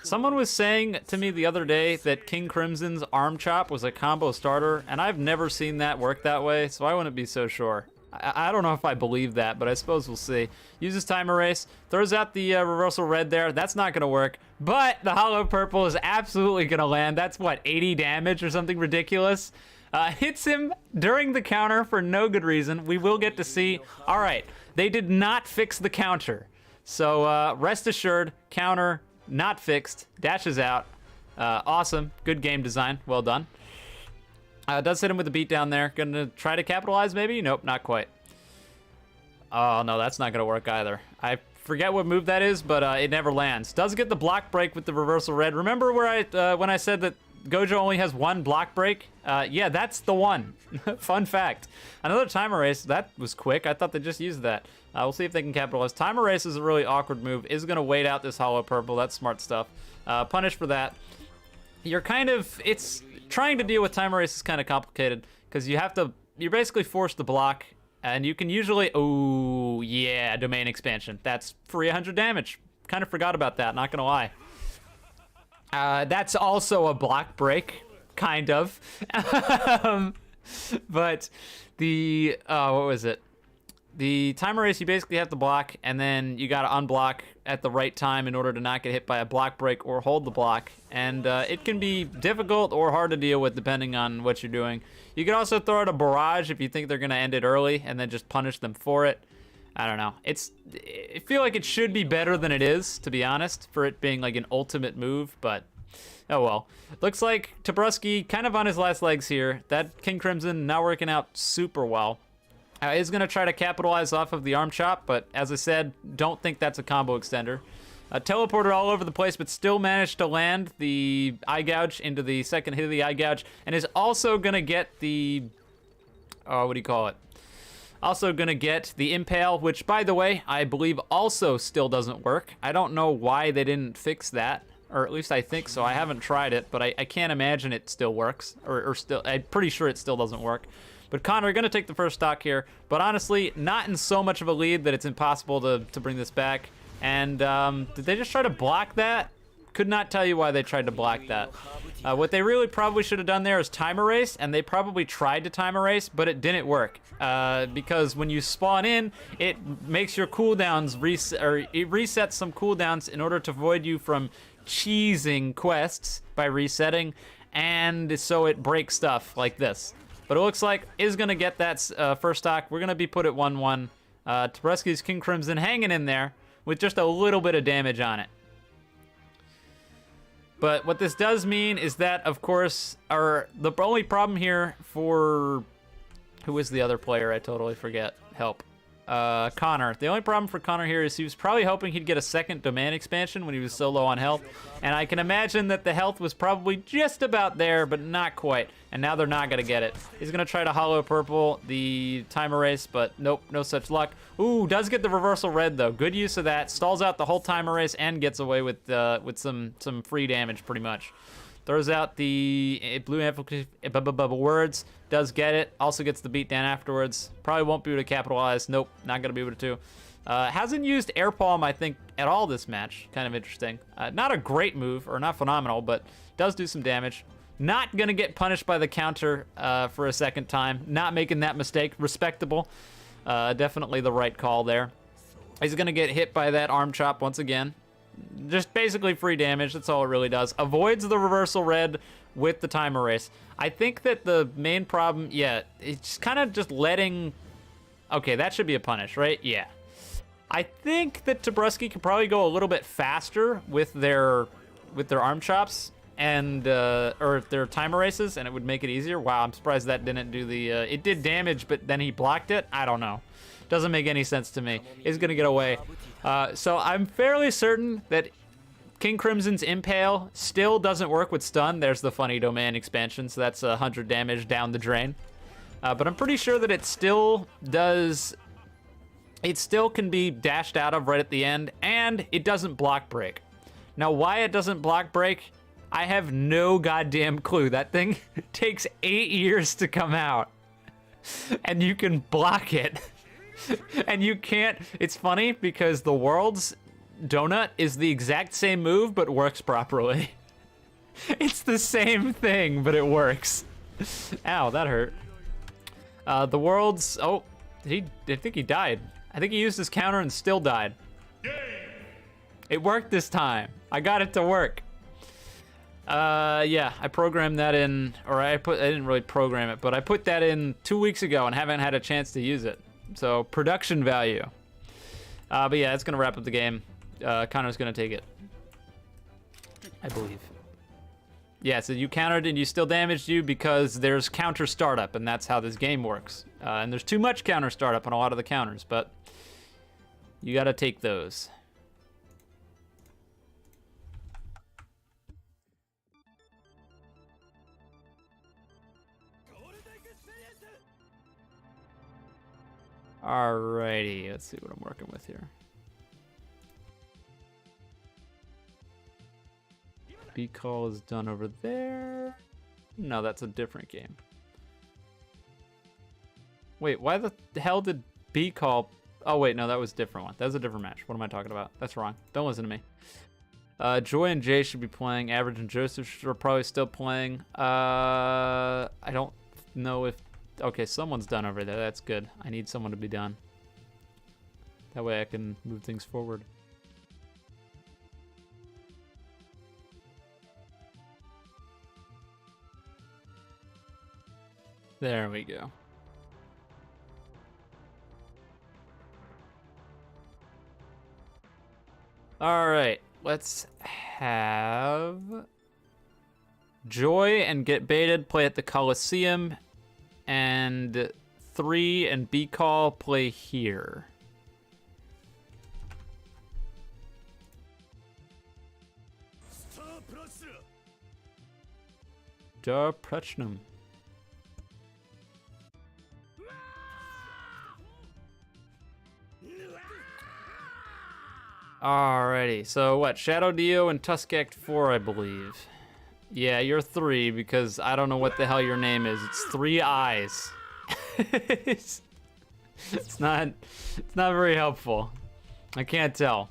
Someone was saying to me the other day that King Crimson's arm chop was a combo starter, and I've never seen that work that way, so I wouldn't be so sure. I don't know if I believe that, but I suppose we'll see. Uses time erase, throws out the reversal red there. That's not going to work, but the hollow purple is absolutely going to land. That's what, 80 damage or something ridiculous? Hits him during the counter for no good reason. We will get to see. All right, they did not fix the counter. So rest assured, counter not fixed, dashes out. Awesome, good game design, well done. Does hit him with the beat down there. Gonna try to capitalize maybe? Nope, not quite. Oh no, that's not gonna work either. I forget what move that is, but it never lands. Does get the block break with the reversal red. Remember where when I said that Gojo only has one block break? Yeah, that's the one. Fun fact. Another time erase. That was quick. I thought they just used that. We'll see if they can capitalize. Time erase is a really awkward move. Is going to wait out this hollow purple. That's smart stuff. Punish for that. You're kind of... trying to deal with timer race is kind of complicated because you're basically forced to block, and you can usually, oh yeah, domain expansion. That's free 100 damage. Kind of forgot about that, not gonna lie. That's also a block break, kind of. But the, what was it? The timer race, you basically have to block, and then you gotta unblock at the right time in order to not get hit by a block break or hold the block. And it can be difficult or hard to deal with depending on what you're doing. You can also throw out a barrage if you think they're gonna end it early and then just punish them for it. I don't know. I feel like it should be better than it is, to be honest, for it being like an ultimate move, but oh well. Looks like Tobrusky kind of on his last legs here. That King Crimson not working out super well. Is going to try to capitalize off of the arm chop, but as I said, don't think that's a combo extender. Teleported all over the place, but still managed to land the eye gouge into the second hit of the eye gouge, and is also going to get the, what do you call it? Also going to get the impale, which, by the way, I believe also still doesn't work. I don't know why they didn't fix that, or at least I think so. I haven't tried it, but I can't imagine it still works, or still, I'm pretty sure it still doesn't work. But Connor going to take the first stock here, but honestly, not in so much of a lead that it's impossible to bring this back. And did they just try to block that? Could not tell you why they tried to block that. What they really probably should have done there is time erase, and they probably tried to time erase, but it didn't work. Because when you spawn in, it makes your cooldowns reset, or it resets some cooldowns in order to avoid you from cheesing quests by resetting, and so it breaks stuff like this. But it looks like is going to get that first stock. We're going to be put at 1-1. Tobrusky's King Crimson hanging in there with just a little bit of damage on it. But what this does mean is that, of course, the only problem here for... Who is the other player? I totally forget. Help. Connor. The only problem for Connor here is he was probably hoping he'd get a second domain expansion when he was so low on health. And I can imagine that the health was probably just about there, but not quite. And now they're not going to get it. He's going to try to hollow purple the time erase, but nope, no such luck. Ooh, does get the reversal red, though. Good use of that. Stalls out the whole time erase and gets away with some free damage, pretty much. Throws out the blue amplification words. Does get it. Also gets the beat down afterwards. Probably won't be able to capitalize. Nope, not going to be able to. Hasn't used Air Palm, I think, at all this match. Kind of interesting. Not a great move, or not phenomenal, but does do some damage. Not going to get punished by the counter for a second time. Not making that mistake. Respectable. Definitely the right call there. He's going to get hit by that arm chop once again. Just basically free damage. That's all it really does. Avoids the reversal red with the time erase. I think that the main problem, yeah, it's kind of just letting... Okay, that should be a punish, right? Yeah. I think that Tobrusky could probably go a little bit faster with their arm chops and or their time erases, and it would make it easier. Wow, I'm surprised that didn't do the... it did damage, but then he blocked it. I don't know. Doesn't make any sense to me. He's gonna get away. So I'm fairly certain that King Crimson's Impale still doesn't work with stun. There's the funny domain expansion, so that's 100 damage down the drain. But I'm pretty sure that it still does... It still can be dashed out of right at the end, and it doesn't block break. Now, why it doesn't block break, I have no goddamn clue. That thing takes 8 years to come out, and you can block it. And you can't... It's funny because the world's donut is the exact same move, but works properly. It's the same thing, but it works. Ow, that hurt. The world's... Oh, I think he died. I think he used his counter and still died. It worked this time. I got it to work. Yeah, I programmed that in, or I didn't really program it, but I put that in 2 weeks ago and haven't had a chance to use it. So, production value. But yeah, it's gonna wrap up the game. Connor's gonna take it, I believe. Yeah, so you countered and you still damaged you because there's counter startup, and that's how this game works. And there's too much counter startup on a lot of the counters, but you gotta take those. Alrighty, let's see what I'm working with here. B call is done over there. No, that's a different game. Wait, why the hell did B call? Oh wait, no, that was a different one. That was a different match. What am I talking about? That's wrong. Don't listen to me. Joy and Jay should be playing. Average and Joseph are probably still playing. I don't know if... Okay, someone's done over there. That's good. I need someone to be done. That way I can move things forward. There we go. All right, let's have Joy and Get Baited play at the Coliseum, and 3 and B Call play here. Da Prechnum. Alrighty, so what? Shadow Dio and Tusk Act 4, I believe. Yeah, you're 3 because I don't know what the hell your name is. It's 3 eyes. it's not very helpful. I can't tell.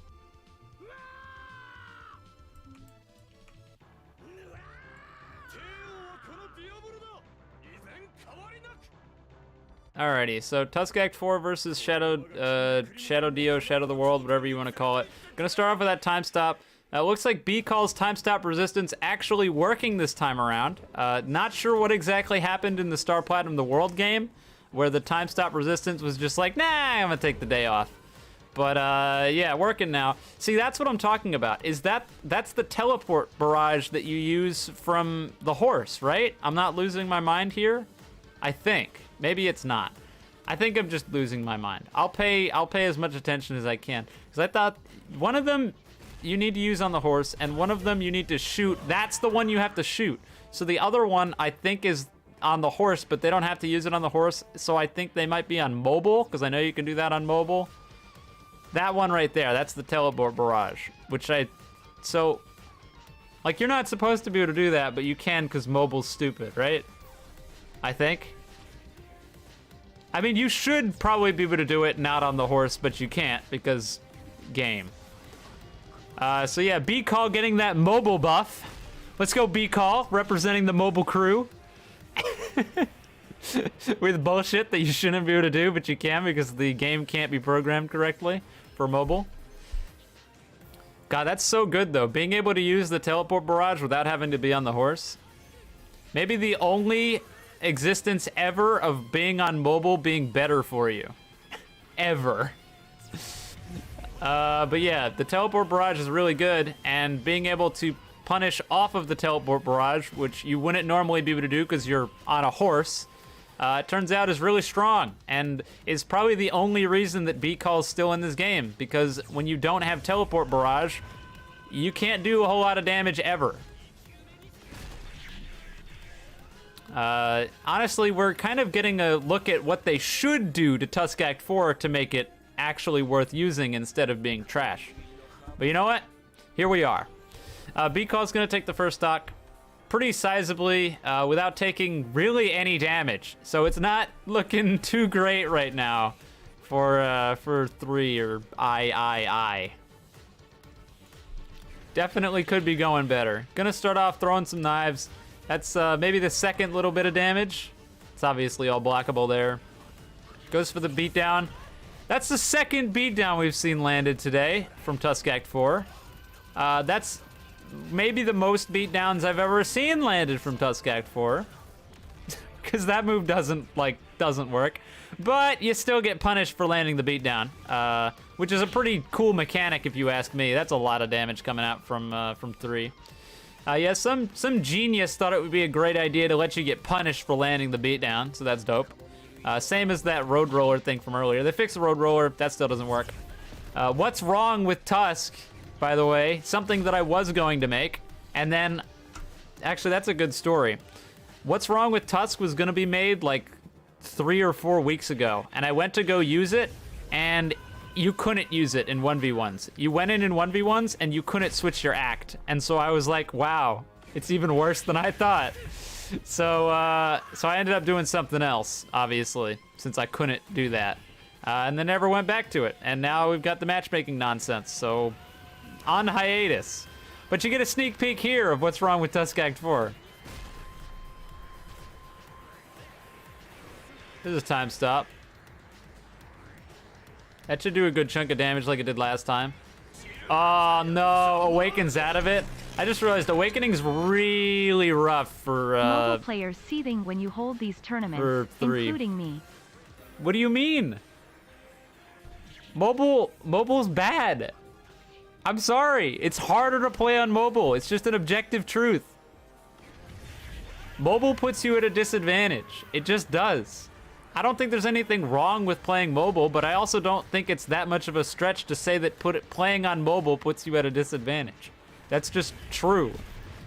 Alrighty, so Tusk Act 4 versus Shadow Dio, Shadow the World, whatever you want to call it. Gonna start off with that time stop. It looks like B Call's time stop resistance actually working this time around. Not sure what exactly happened in the Star Platinum the World game, where the time stop resistance was just like, nah, I'm gonna take the day off. But yeah, working now. See, that's what I'm talking about. That's the teleport barrage that you use from the horse, right? I'm not losing my mind here, I think. Maybe it's not. I think I'm just losing my mind. I'll pay as much attention as I can, because I thought one of them you need to use on the horse, and one of them you need to shoot. That's the one you have to shoot. So the other one I think is on the horse, but they don't have to use it on the horse. So I think they might be on mobile, because I know you can do that on mobile. That one right there, that's the teleport barrage, so like you're not supposed to be able to do that, but you can because mobile's stupid, right? I think. I mean, you should probably be able to do it not on the horse, but you can't because game. So yeah, B Call getting that mobile buff. Let's go B Call, representing the mobile crew. With bullshit that you shouldn't be able to do, but you can because the game can't be programmed correctly for mobile. God, that's so good though. Being able to use the teleport barrage without having to be on the horse. Maybe the only existence ever of being on mobile being better for you. Ever. But yeah, the teleport barrage is really good, and being able to punish off of the teleport barrage, which you wouldn't normally be able to do because you're on a horse, it turns out is really strong, and is probably the only reason that B Call's still in this game, because when you don't have teleport barrage, you can't do a whole lot of damage ever. Honestly, we're kind of getting a look at what they should do to Tusk Act 4 to make it actually worth using instead of being trash. But you know what? Here we are. B Call's gonna take the first stock pretty sizably without taking really any damage. So it's not looking too great right now for 3 or I. Definitely could be going better. Gonna start off throwing some knives. That's maybe the second little bit of damage. It's obviously all blockable there. Goes for the beatdown. That's the second beatdown we've seen landed today from Tusk Act 4. That's maybe the most beatdowns I've ever seen landed from Tusk Act 4. Because that move doesn't work. But you still get punished for landing the beatdown, which is a pretty cool mechanic if you ask me. That's a lot of damage coming out from 3. Yeah, some genius thought it would be a great idea to let you get punished for landing the beatdown, so that's dope. Same as that road roller thing from earlier. They fixed the road roller, that still doesn't work. What's wrong with Tusk, by the way? Something that I was going to make, and then, actually that's a good story. What's wrong with Tusk was gonna be made like 3 or 4 weeks ago, and I went to go use it, and you couldn't use it in 1v1s. You went in 1v1s and you couldn't switch your act. And so I was like, wow, it's even worse than I thought. So I ended up doing something else, obviously, since I couldn't do that. And then never went back to it. And now we've got the matchmaking nonsense, so on hiatus. But you get a sneak peek here of what's wrong with Tusk Act 4. This is a time stop. That should do a good chunk of damage like it did last time. Oh no, Awaken's out of it. I just realized Awakening's really rough for mobile players seething when you hold these tournaments, including me. What do you mean? Mobile's bad. I'm sorry. It's harder to play on mobile. It's just an objective truth. Mobile puts you at a disadvantage. It just does. I don't think there's anything wrong with playing mobile, but I also don't think it's that much of a stretch to say that playing on mobile puts you at a disadvantage. That's just true.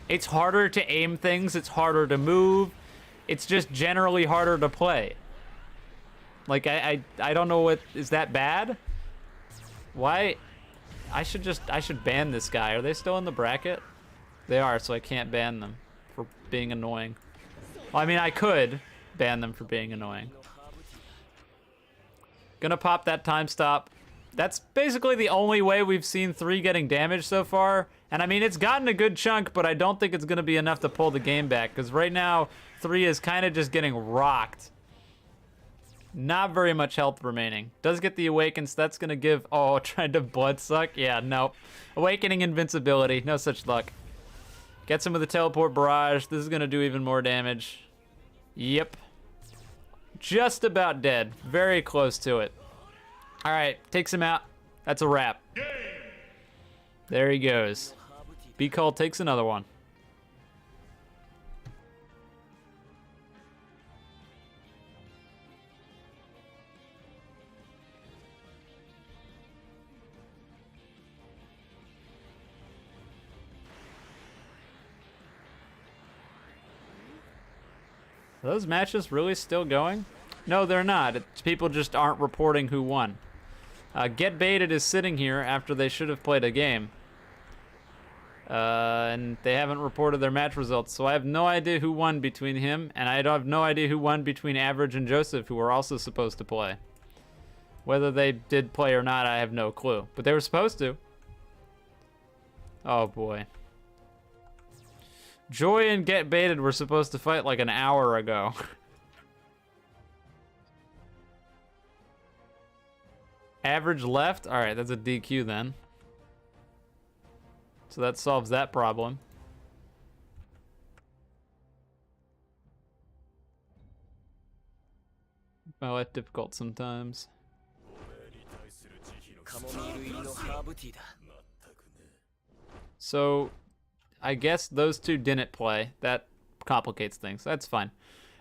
It's harder to aim things. It's harder to move. It's just generally harder to play. Like, I don't know what, is that bad? Why? I should ban this guy. Are they still in the bracket? They are, so I can't ban them for being annoying. Well, I mean, I could ban them for being annoying. Gonna pop that time stop. That's basically the only way we've seen 3 getting damaged so far. And I mean, it's gotten a good chunk, but I don't think it's gonna be enough to pull the game back, because right now, 3 is kind of just getting rocked. Not very much health remaining. Does get the Awakens. That's gonna give, oh, trying to blood suck? Yeah, nope. Awakening invincibility, no such luck. Gets him with a teleport barrage. This is gonna do even more damage. Yep. Just about dead. Very close to it. All right, takes him out. That's a wrap. There he goes. B-Call takes another one. Are those matches really still going? No, they're not. People just aren't reporting who won. Get Baited is sitting here after they should have played a game. And they haven't reported their match results, so I have no idea who won between him, and I have no idea who won between Average and Joseph, who were also supposed to play. Whether they did play or not, I have no clue. But they were supposed to. Oh boy. Joy and Get Baited were supposed to fight like an hour ago. Average left? Alright, that's a DQ then. So that solves that problem. Oh, it's difficult sometimes. So, I guess those two didn't play. That complicates things. That's fine.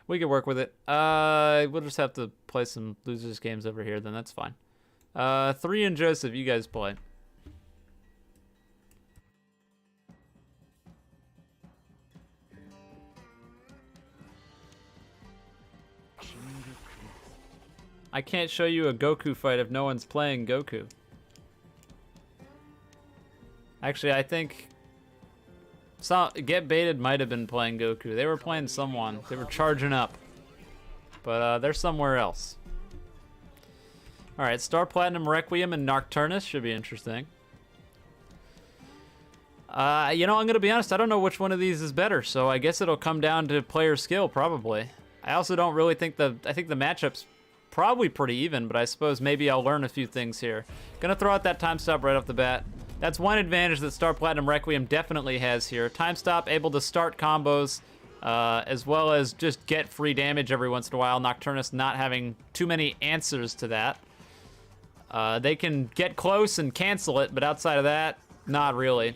We can work with it. We'll just have to play some losers games over here, then that's fine. 3 and Joseph, you guys play. I can't show you a Goku fight if no one's playing Goku. Actually, I think Get Baited might have been playing Goku. They were playing someone. They were charging up. But they're somewhere else. Alright, Star Platinum Requiem and Nocturnus should be interesting. You know, I'm going to be honest, I don't know which one of these is better, so I guess it'll come down to player skill, probably. I also don't really think I think the matchup's probably pretty even, but I suppose maybe I'll learn a few things here. Gonna throw out that time stop right off the bat. That's one advantage that Star Platinum Requiem definitely has here. Time stop, able to start combos, as well as just get free damage every once in a while. Nocturnus not having too many answers to that. They can get close and cancel it, but outside of that, not really.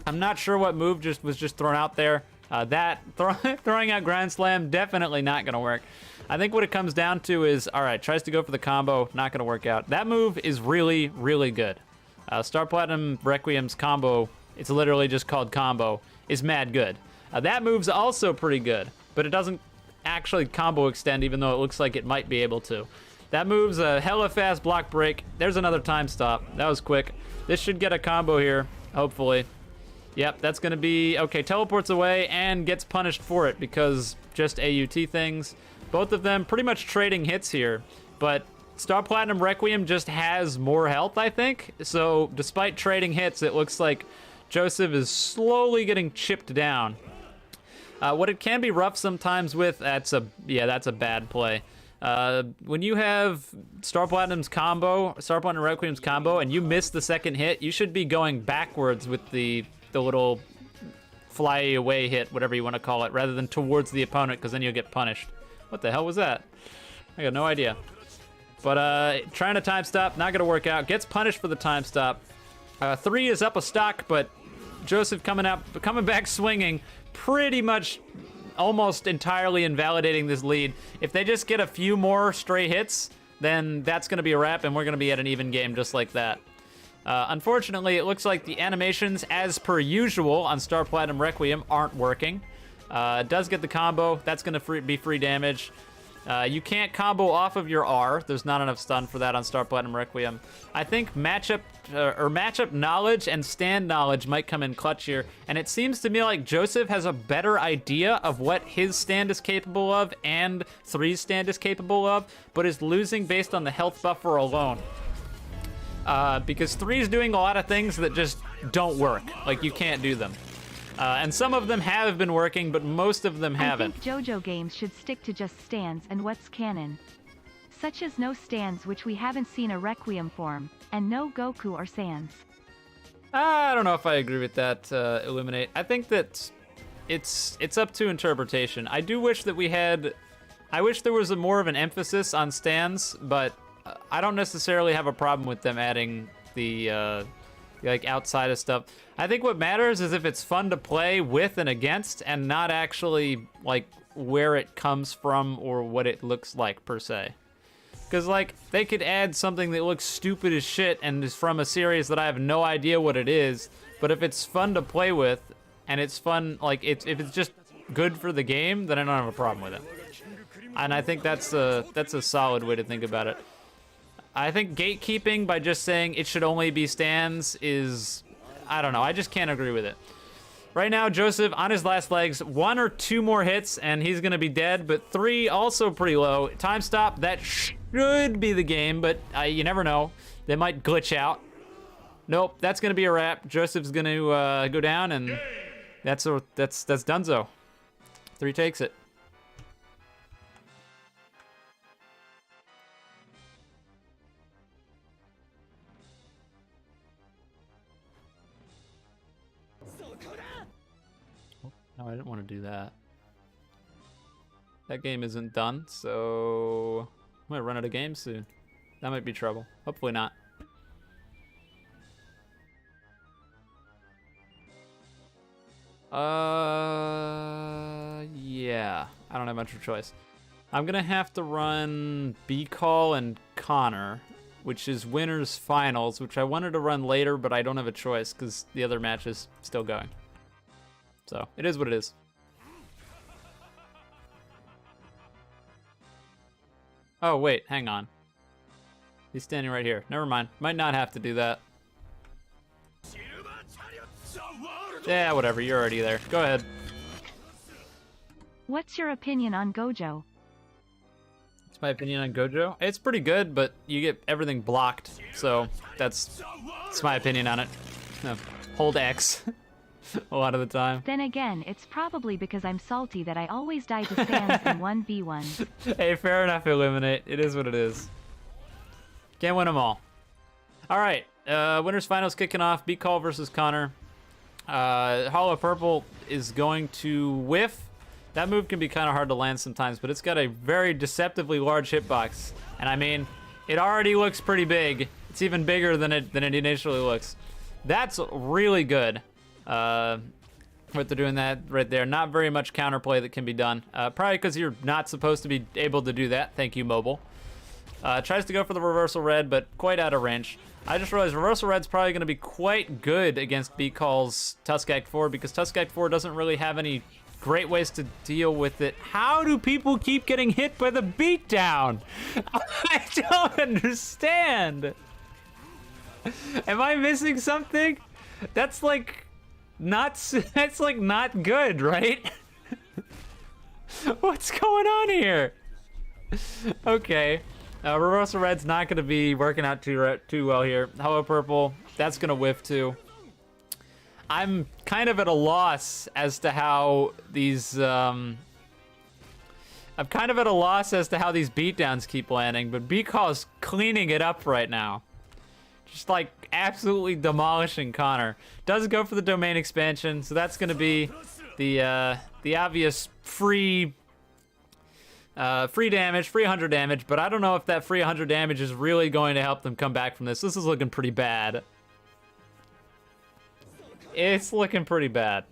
I'm not sure what move was just thrown out there. Throwing out Grand Slam, definitely not gonna work. I think what it comes down to is, all right, tries to go for the combo, not gonna work out. That move is really, really good. Star Platinum Requiem's combo, it's literally just called combo, is mad good. That move's also pretty good, but it doesn't actually combo extend, even though it looks like it might be able to. That move's a hella fast block break. There's another time stop. That was quick. This should get a combo here, hopefully. Yep, that's gonna be, okay, teleports away and gets punished for it because just AUT things. Both of them pretty much trading hits here, but Star Platinum Requiem just has more health, I think. So despite trading hits, it looks like Joseph is slowly getting chipped down. What it can be rough sometimes with, that's a bad play. When you have Star Platinum Requiem's combo, and you miss the second hit, you should be going backwards with the little fly away hit, whatever you want to call it, rather than towards the opponent, because then you'll get punished. What the hell was that? I got no idea. But trying to time stop, not gonna work out. Gets punished for the time stop. 3 is up a stock, but Joseph coming back swinging, pretty much almost entirely invalidating this lead. If they just get a few more stray hits, then that's gonna be a wrap, and we're gonna be at an even game just like that. Unfortunately, it looks like the animations, as per usual on Star Platinum Requiem, aren't working. It does get the combo. That's going to be free damage. You can't combo off of your R. There's not enough stun for that on Star Platinum Requiem. I think matchup knowledge and stand knowledge might come in clutch here. And it seems to me like Joseph has a better idea of what his stand is capable of and 3's stand is capable of, but is losing based on the health buffer alone. Because 3's doing a lot of things that just don't work. Like, you can't do them. And some of them have been working, but most of them haven't. I think JoJo games should stick to just stands and what's canon. Such as no stands, which we haven't seen a Requiem form, and no Goku or Sans. I don't know if I agree with that, Illuminate. I think that it's up to interpretation. I do wish that I wish there was more of an emphasis on stands, but I don't necessarily have a problem with them adding the like outside of stuff. I think what matters is if it's fun to play with and against, and not actually like where it comes from or what it looks like per se. Because like they could add something that looks stupid as shit and is from a series that I have no idea what it is, but if it's fun to play with and it's fun, like if it's just good for the game, then I don't have a problem with it. And I think that's a solid way to think about it. I think gatekeeping by just saying it should only be stands is, I don't know, I just can't agree with it. Right now, Joseph, on his last legs, 1 or 2 more hits, and he's gonna be dead, but 3 also pretty low. Time stop, that should be the game, but you never know. They might glitch out. Nope, that's gonna be a wrap. Joseph's gonna go down, and that's donezo. 3 takes it. No, I didn't want to do that. That game isn't done, so I'm gonna run out of games soon. That might be trouble. Hopefully not. Yeah. I don't have much of a choice. I'm gonna have to run B-Call and Connor, which is winners finals, which I wanted to run later, but I don't have a choice because the other match is still going. So, it is what it is. Oh, wait, hang on. He's standing right here. Never mind. Might not have to do that. Yeah, whatever. You're already there. Go ahead. What's your opinion on Gojo? What's my opinion on Gojo? It's pretty good, but you get everything blocked. So, that's my opinion on it. No, hold X. A lot of the time. Then again, it's probably because I'm salty that I always die to stands in 1v1. Hey, fair enough, Illuminate. It is what it is. Can't win them all. All right, winners finals kicking off. B-Call versus Connor. Hollow Purple is going to whiff. That move can be kind of hard to land sometimes, but it's got a very deceptively large hitbox. And I mean, it already looks pretty big. It's even bigger than it initially looks. That's really good. What they're doing that right there. Not very much counterplay that can be done. Probably because you're not supposed to be able to do that. Thank you, mobile. Tries to go for the reversal red, but quite out of range. I just realized reversal red's probably going to be quite good against B-Call's Tuskak 4 because Tuskak 4 doesn't really have any great ways to deal with it. How do people keep getting hit by the beatdown? I don't understand. Am I missing something? That's like... That's like not good, right? What's going on here? Okay. Reversal Red's not going to be working out too well here. Hello Purple, that's going to whiff too. I'm kind of at a loss as to how these, I'm kind of at a loss as to how these beatdowns keep landing, but B-Call's cleaning it up right now. Just like absolutely demolishing Connor. Does go for the domain expansion, so that's going to be the obvious free damage, free 100 damage, but I don't know if that free 100 damage is really going to help them come back from this. This is looking pretty bad. It's looking pretty bad.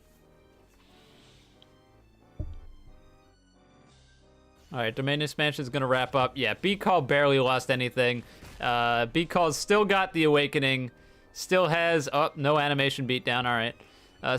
Alright, domain expansion is going to wrap up. Yeah, B-Call barely lost anything. B-Call's still got the Awakening. Still has... Oh, no animation beatdown. Alright.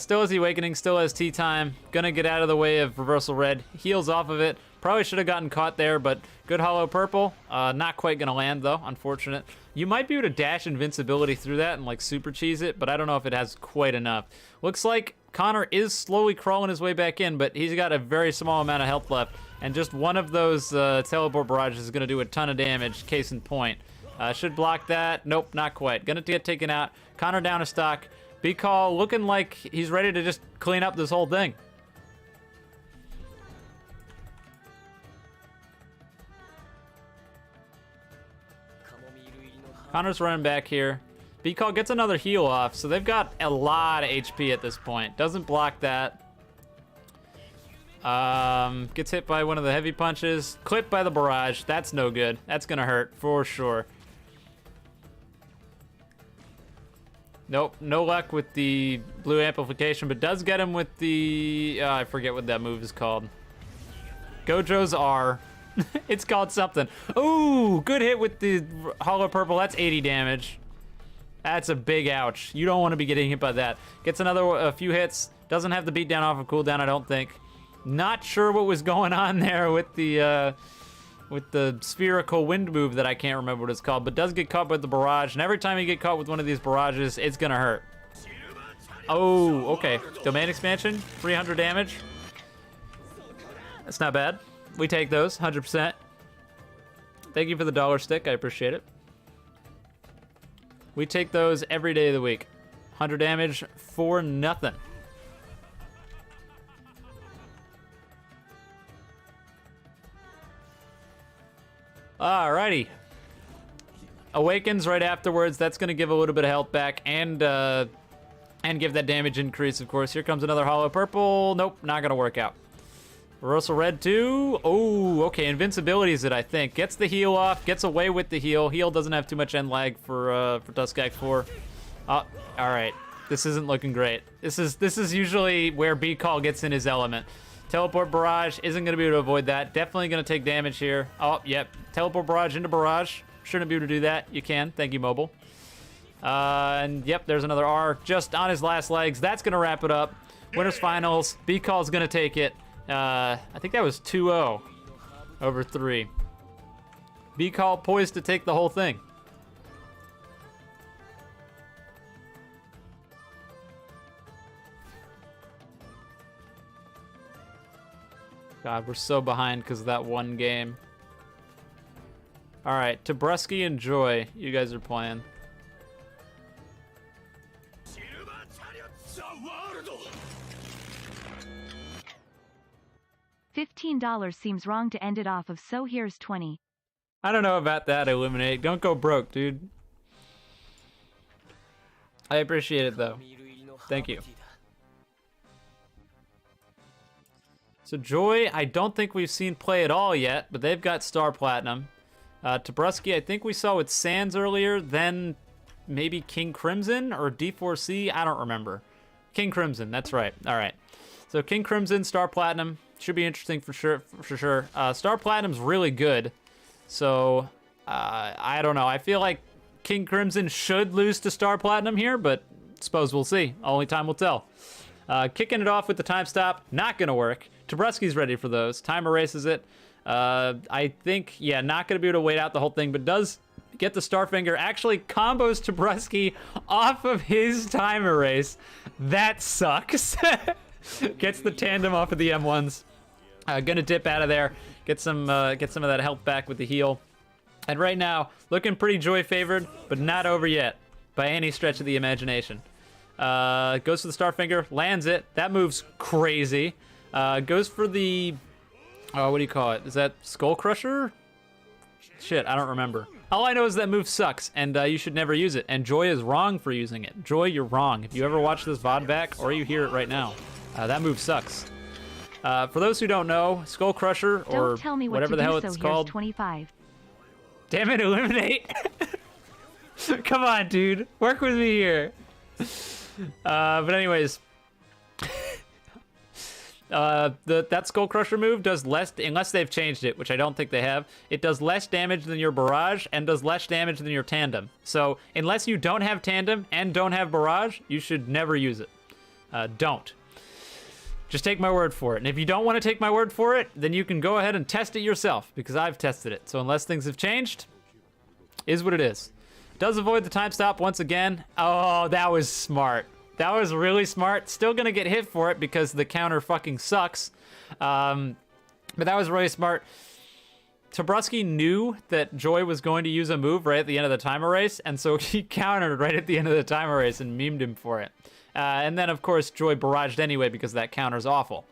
Still has the Awakening. Still has Tea Time. Gonna get out of the way of Reversal Red. Heals off of it. Probably should have gotten caught there, but good Hollow Purple. Not quite gonna land, though. Unfortunate. You might be able to dash invincibility through that and, like, super cheese it, but I don't know if it has quite enough. Looks like Connor is slowly crawling his way back in, but he's got a very small amount of health left. And just one of those teleport barrages is going to do a ton of damage, case in point. Should block that. Nope, not quite. Gonna get taken out. Connor down a stock. B-Call looking like he's ready to just clean up this whole thing. Connor's running back here. B-Call gets another heal off, so they've got a lot of HP at this point. Doesn't block that. Gets hit by one of the heavy punches. Clipped by the barrage. That's no good. That's gonna hurt for sure. Nope, no luck with the blue amplification, but does get him with the... I forget what that move is called. Gojo's R. It's called something. Ooh, good hit with the Hollow Purple. That's 80 damage. That's a big ouch. You don't want to be getting hit by that. Gets a few hits. Doesn't have the beatdown off of cooldown, I don't think. Not sure what was going on there with the spherical wind move that I can't remember what it's called, but does get caught with the barrage, and every time you get caught with one of these barrages, it's gonna hurt. Oh, okay. Domain expansion, 300 damage. That's not bad. We take those, 100%. Thank you for the dollar stick, I appreciate it. We take those every day of the week. 100 damage for nothing. Alrighty. Awakens right afterwards. That's going to give a little bit of health back and give that damage increase, of course. Here comes another Hollow Purple. Nope, not going to work out. Reversal Red 2. Oh, okay. Invincibility is it, I think. Gets the heal off. Gets away with the heal. Heal doesn't have too much end lag for Duskak 4. Oh, alright. This isn't looking great. This is usually where B-Call gets in his element. Teleport Barrage isn't going to be able to avoid that. Definitely going to take damage here. Oh, yep. Teleport Barrage into Barrage. Shouldn't be able to do that. You can. Thank you, Mobile. And, yep, there's another R just on his last legs. That's going to wrap it up. Winners Finals. B-Call's going to take it. I think that was 2-0 over 3. B-Call poised to take the whole thing. God, we're so behind because of that one game. All right, Tobrusky and Joy, you guys are playing. $15 seems wrong to end it off of, so here's 20. I don't know about that, Illuminate. Don't go broke, dude. I appreciate it, though. Thank you. So Joy, I don't think we've seen play at all yet, but they've got Star Platinum. Tobrusky, I think we saw with Sans earlier, then maybe King Crimson or D4C, I don't remember. King Crimson, that's right. All right. So King Crimson, Star Platinum, should be interesting for sure. Star Platinum's really good, so I don't know. I feel like King Crimson should lose to Star Platinum here, but suppose we'll see. Only time will tell. Kicking it off with the time stop, not gonna work. Tobrusky's ready for those. Time erases it. I think, yeah, not gonna be able to wait out the whole thing, but does get the Starfinger, actually combos Tobrowski off of his time erase. That sucks. Gets the tandem off of the M1s. Gonna dip out of there, get some of that health back with the heal. And right now, looking pretty Joy favored, but not over yet by any stretch of the imagination. Goes for the Starfinger, lands it. That move's crazy. Goes for the, what do you call it? Is that Skull Crusher? Shit, I don't remember. All I know is that move sucks, and you should never use it. And Joy is wrong for using it. Joy, you're wrong. If you ever watch this VOD back, or you hear it right now, that move sucks. For those who don't know, Skull Crusher, or whatever the hell it's called. 25. Damn it, Eliminate! Come on, dude. Work with me here. But anyways, that Skull Crusher move does less, unless they've changed it, which I don't think they have. It does less damage than your Barrage and does less damage than your Tandem. So unless you don't have Tandem and don't have Barrage, you should never use it. Don't. Just take my word for it. And if you don't want to take my word for it, then you can go ahead and test it yourself, because I've tested it. So unless things have changed, is what it is. Does avoid the time stop once again. Oh, that was smart. That was really smart. Still gonna get hit for it because the counter fucking sucks. But that was really smart. Tobrowski knew that Joy was going to use a move right at the end of the time erase, and so he countered right at the end of the time erase and memed him for it. And then, of course, Joy barraged anyway because that counter's awful.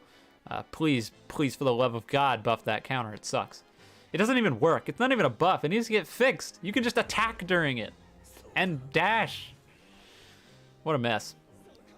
Please, for the love of God, buff that counter. It sucks. It doesn't even work. It's not even a buff. It needs to get fixed. You can just attack during it. And dash. What a mess.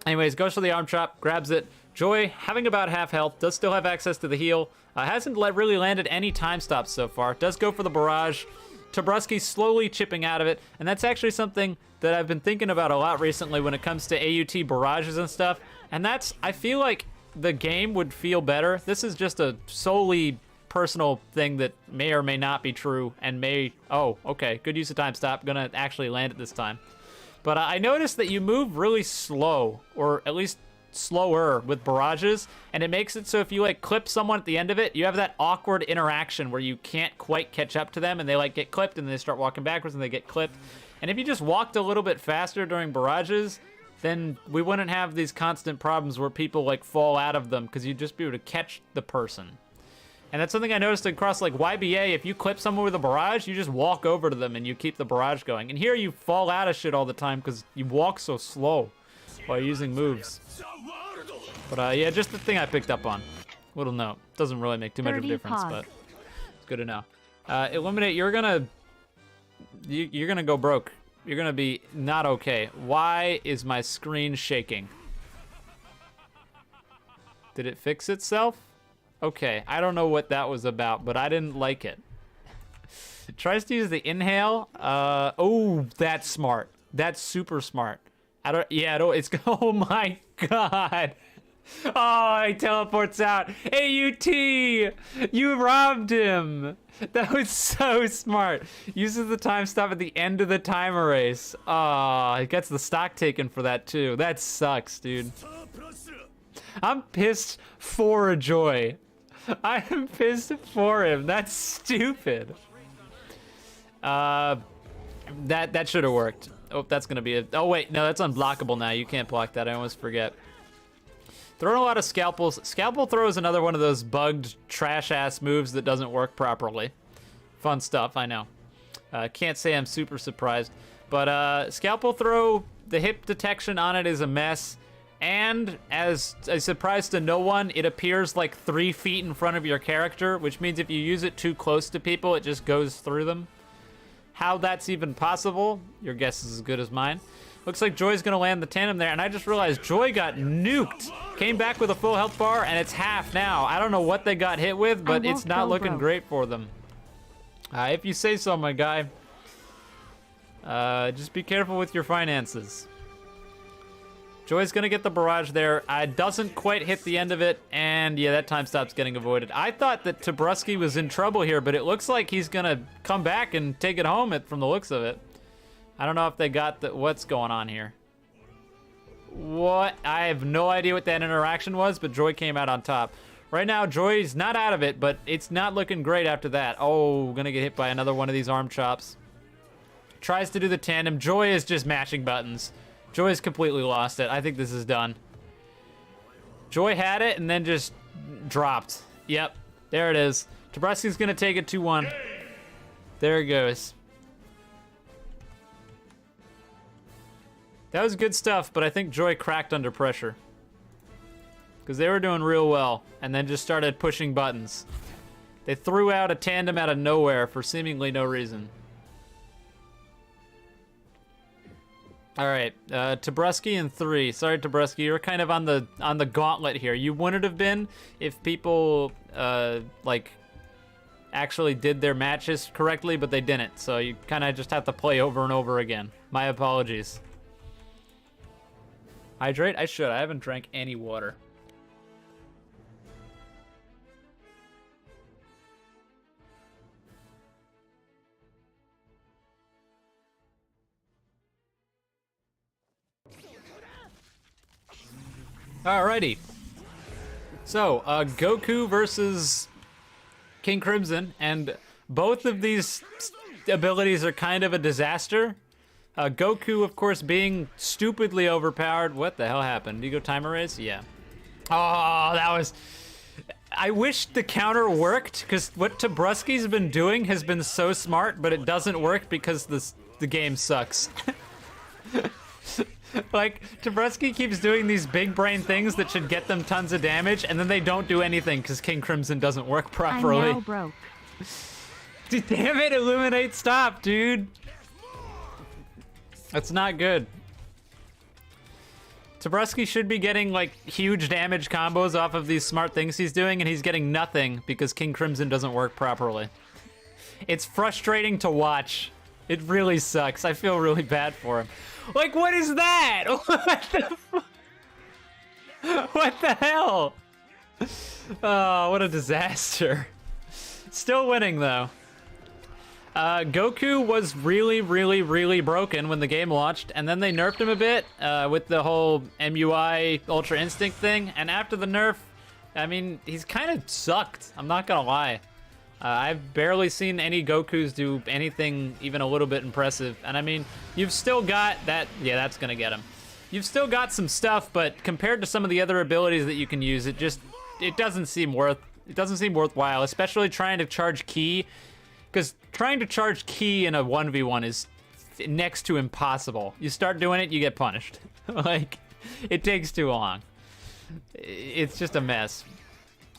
Anyways, goes for the arm chop, grabs it. Joy, having about half health, does still have access to the heal. Hasn't really landed any time stops so far. Does go for the barrage. Tobrowski's slowly chipping out of it, and that's actually something that I've been thinking about a lot recently when it comes to AUT barrages and stuff, and that's, I feel like the game would feel better. This is just a solely personal thing that may or may not be true, and may, oh, okay, good use of time stop, gonna actually land it this time. But I noticed that you move really slow, or at least slower with barrages, and it makes it so if you like clip someone at the end of it, you have that awkward interaction where you can't quite catch up to them, and they like get clipped and they start walking backwards and they get clipped. And if you just walked a little bit faster during barrages, then we wouldn't have these constant problems where people like fall out of them, because you'd just be able to catch the person. And that's something I noticed across like YBA. If you clip someone with a barrage, you just walk over to them and you keep the barrage going. And here you fall out of shit all the time because you walk so slow while using moves. But yeah, just the thing I picked up on. Little note. Doesn't really make too much of a difference, but it's good to know. Eliminate, you're gonna go broke. You're gonna be not okay. Why is my screen shaking? Did it fix itself? Okay, I don't know what that was about, but I didn't like it. It tries to use the inhale. Oh, that's smart. That's super smart. It's, oh my God. Oh, he teleports out. AUT, you robbed him. That was so smart. Uses the time stop at the end of the time erase. Oh, he gets the stock taken for that too. That sucks, dude. I'm pissed for Joy. I am pissed for him. That's stupid. That should have worked. Oh, that's gonna be it. Oh wait, no, that's unblockable now. You can't block that. I almost forget. Throwing a lot of scalpels. Scalpel throw is another one of those bugged trash-ass moves that doesn't work properly. Fun stuff, I know. Can't say I'm super surprised. But scalpel throw, the hip detection on it is a mess. And as a surprise to no one, it appears like 3 feet in front of your character, which means if you use it too close to people, it just goes through them. How that's even possible, your guess is as good as mine. Looks like Joy's gonna land the tandem there, and I just realized Joy got nuked. Came back with a full health bar, and it's half now. I don't know what they got hit with, but it's not looking great for them. If you say so, my guy. Just be careful with your finances. Joy's gonna get the barrage there. Doesn't quite hit the end of it, and yeah, that time stop's getting avoided. I thought that Tobrowski was in trouble here, but it looks like he's gonna come back and take it home from the looks of it. I don't know if they got what's going on here. What? I have no idea what that interaction was, but Joy came out on top. Right now, Joy's not out of it, but it's not looking great after that. Oh, gonna get hit by another one of these arm chops. Tries to do the tandem. Joy is just mashing buttons. Joy has completely lost it. I think this is done. Joy had it and then just dropped. Yep, there it is. Tobrowski's gonna take it 2-1. There it goes. That was good stuff, but I think Joy cracked under pressure. Because they were doing real well, and then just started pushing buttons. They threw out a tandem out of nowhere for seemingly no reason. All right, Tobrowski in 3. Sorry, Tobrowski, you're kind of on the gauntlet here. You wouldn't have been if people like actually did their matches correctly, but they didn't. So you kind of just have to play over and over again. My apologies. Hydrate? I should. I haven't drank any water. Alrighty. So, Goku versus King Crimson, and both of these abilities are kind of a disaster. Goku, of course, being stupidly overpowered. What the hell happened? Did you go time erase? Yeah. Oh, that was... I wish the counter worked, because what Tobrowski's been doing has been so smart, but it doesn't work because the game sucks. Like, Tobrowski keeps doing these big brain things that should get them tons of damage, and then they don't do anything because King Crimson doesn't work properly. I'm now broke. Dude, damn it, Illuminate, stop, dude. That's not good. Tobrowski should be getting, like, huge damage combos off of these smart things he's doing, and he's getting nothing because King Crimson doesn't work properly. It's frustrating to watch. It really sucks. I feel really bad for him. Like, what is that? What the hell? Oh, what a disaster. Still winning, though. Goku was really, really, really broken when the game launched, and then they nerfed him a bit with the whole MUI Ultra Instinct thing, and after the nerf, I mean, he's kind of sucked. I'm not gonna lie. I've barely seen any Gokus do anything even a little bit impressive. And I mean, you've still got that, yeah, that's gonna get him. You've still got some stuff, but compared to some of the other abilities that you can use, it doesn't seem worthwhile, especially trying to charge ki, because trying to charge ki in a 1v1 is next to impossible. You start doing it, you get punished. Like, it takes too long. It's just a mess.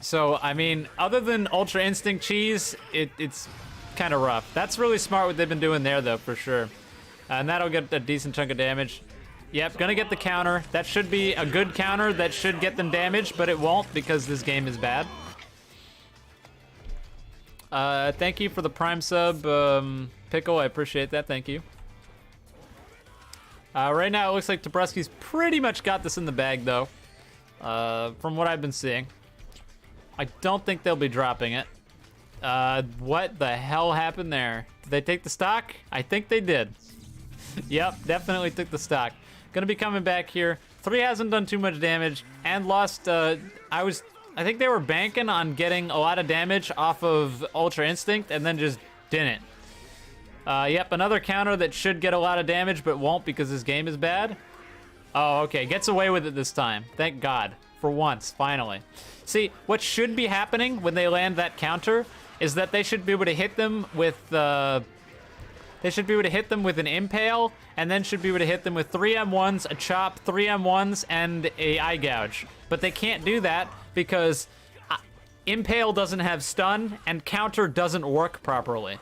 So, I mean, other than Ultra Instinct cheese, it's kind of rough. That's really smart what they've been doing there, though, for sure. And that'll get a decent chunk of damage. Yep, gonna get the counter. That should be a good counter that should get them damage, but it won't because this game is bad. Thank you for the Prime sub, Pickle. I appreciate that. Thank you. Right now, it looks like Tobrowski's pretty much got this in the bag, though, from what I've been seeing. I don't think they'll be dropping it. What the hell happened there? Did they take the stock? I think they did. Yep, definitely took the stock. Gonna be coming back here. 3 hasn't done too much damage and lost, I think they were banking on getting a lot of damage off of Ultra Instinct and then just didn't. Yep, another counter that should get a lot of damage but won't because this game is bad. Oh, okay, gets away with it this time. Thank God. For once, finally. See, what should be happening when they land that counter is that they should be able to hit them with an impale, and then should be able to hit them with 3M1s, a chop, 3M1s, and a eye gouge. But they can't do that because impale doesn't have stun, and counter doesn't work properly.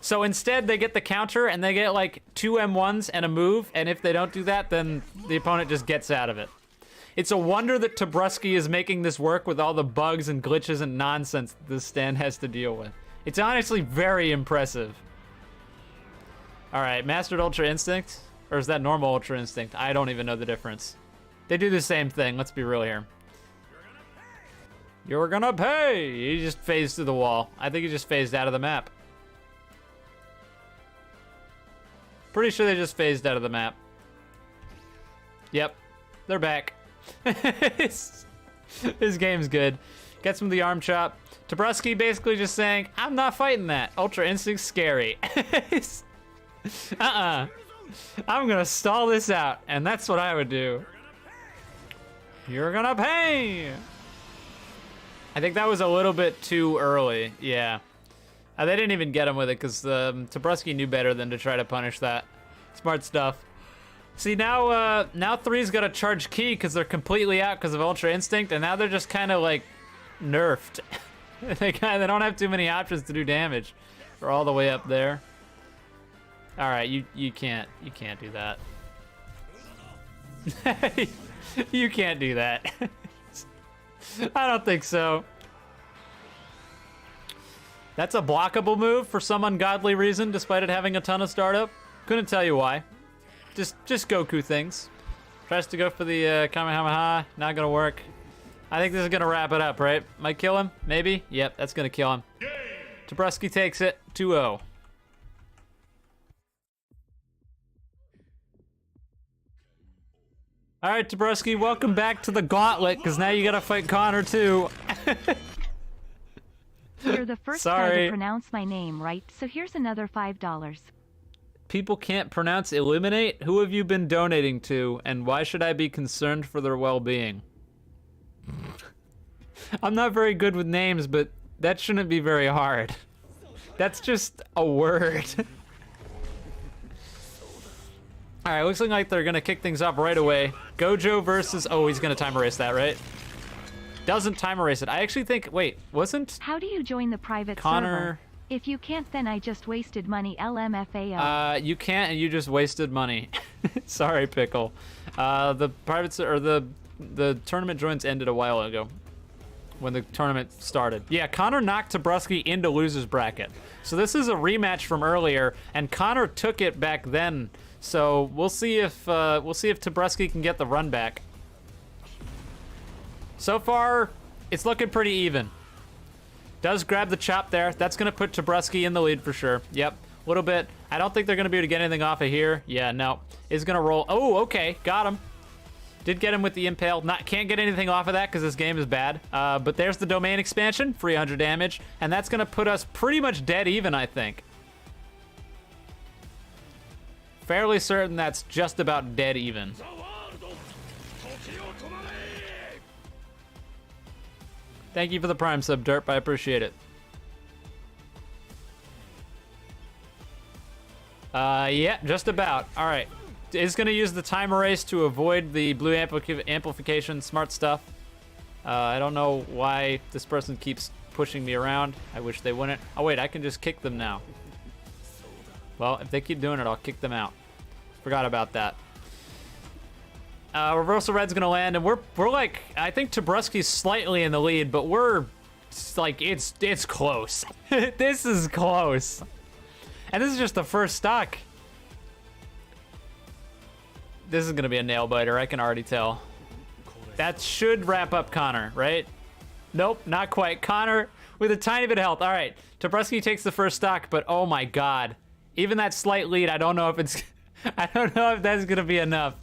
So instead, they get the counter, and they get like 2 M1s and a move, and if they don't do that, then the opponent just gets out of it. It's a wonder that Tobrowski is making this work with all the bugs and glitches and nonsense that this stand has to deal with. It's honestly very impressive. All right, Mastered Ultra Instinct? Or is that normal Ultra Instinct? I don't even know the difference. They do the same thing, let's be real here. You're gonna pay! He just phased through the wall. I think he just phased out of the map. Pretty sure they just phased out of the map. Yep, they're back. This game's good. Gets him the arm chop. Tobrowski basically just saying, I'm not fighting that. Ultra Instinct's scary. I'm gonna stall this out, and that's what I would do. You're gonna pay! I think that was a little bit too early, yeah. They didn't even get him with it, because Tobrowski knew better than to try to punish that. Smart stuff. See, now 3's got to charge key because they're completely out because of Ultra Instinct, and now they're just kind of like nerfed. they don't have too many options to do damage. They're all the way up there. All right, you can't do that. You can't do that. I don't think so. That's a blockable move for some ungodly reason, despite it having a ton of startup. Couldn't tell you why. Just Goku things. Tries to go for the Kamehameha. Not gonna work. I think this is gonna wrap it up, right? Might kill him? Maybe? Yep, that's gonna kill him. Tobrowski takes it 2-0. All right, Tobrowski, welcome back to the gauntlet, because now you gotta fight Connor too. You're the first guy to pronounce my name right, so here's another $5. People can't pronounce eliminate? Who have you been donating to, and why should I be concerned for their well-being? I'm not very good with names, but that shouldn't be very hard. That's just a word. All right, looks like they're gonna kick things off right away. Gojo versus, oh, he's gonna time erase that, right? Doesn't time erase it. I actually think, wait, wasn't? How do you join the private Connor... server? If you can't, then I just wasted money, LMFAO. You can't, and you just wasted money. Sorry, Pickle. The private, or the tournament joins ended a while ago when the tournament started. Yeah, Connor knocked Tobrowski into loser's bracket. So this is a rematch from earlier, and Connor took it back then. So we'll see if Tobrowski can get the run back. So far, it's looking pretty even. Does grab the chop there. That's gonna put Tobrowski in the lead for sure. Yep, a little bit. I don't think they're gonna be able to get anything off of here. Yeah, no. Is gonna roll. Oh, okay, got him. Did get him with the impale. Can't get anything off of that because this game is bad. But there's the domain expansion, 300 damage, and that's gonna put us pretty much dead even, I think. Fairly certain that's just about dead even. Thank you for the Prime sub, Derp. I appreciate it. Yeah, just about. All right. Is going to use the time erase to avoid the blue amplification. Smart stuff. I don't know why this person keeps pushing me around. I wish they wouldn't. Oh, wait, I can just kick them now. Well, if they keep doing it, I'll kick them out. Forgot about that. Reversal Red's gonna land, and we're like, I think Tobrowski's slightly in the lead, but we're like, it's close. This is close. And this is just the first stock. This is gonna be a nail biter, I can already tell. That should wrap up Connor, right? Nope, not quite. Connor with a tiny bit of health. All right, Tobrowski takes the first stock, but oh my God. Even that slight lead, I don't know if it's, I don't know if that's gonna be enough.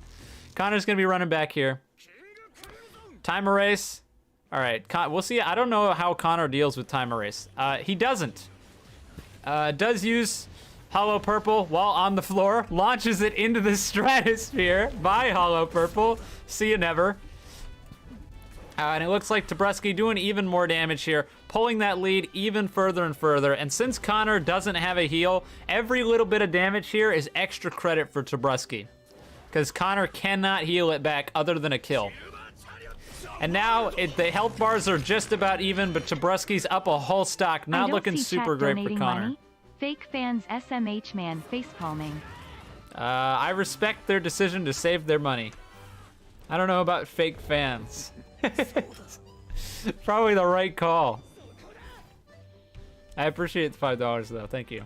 Connor's gonna be running back here. Time erase. All right, we'll see. I don't know how Connor deals with time erase. He doesn't. Does use Hollow Purple while on the floor. Launches it into the stratosphere. Bye, Hollow Purple. See you never. And it looks like Tobrowski doing even more damage here, pulling that lead even further and further. And since Connor doesn't have a heal, every little bit of damage here is extra credit for Tobrowski, because Connor cannot heal it back other than a kill. And now the health bars are just about even, but Tobrowski's up a whole stock. Not looking super great for Connor. Money. Fake fans SMH man facepalming. I respect their decision to save their money. I don't know about fake fans. Probably the right call. I appreciate the $5 though, thank you.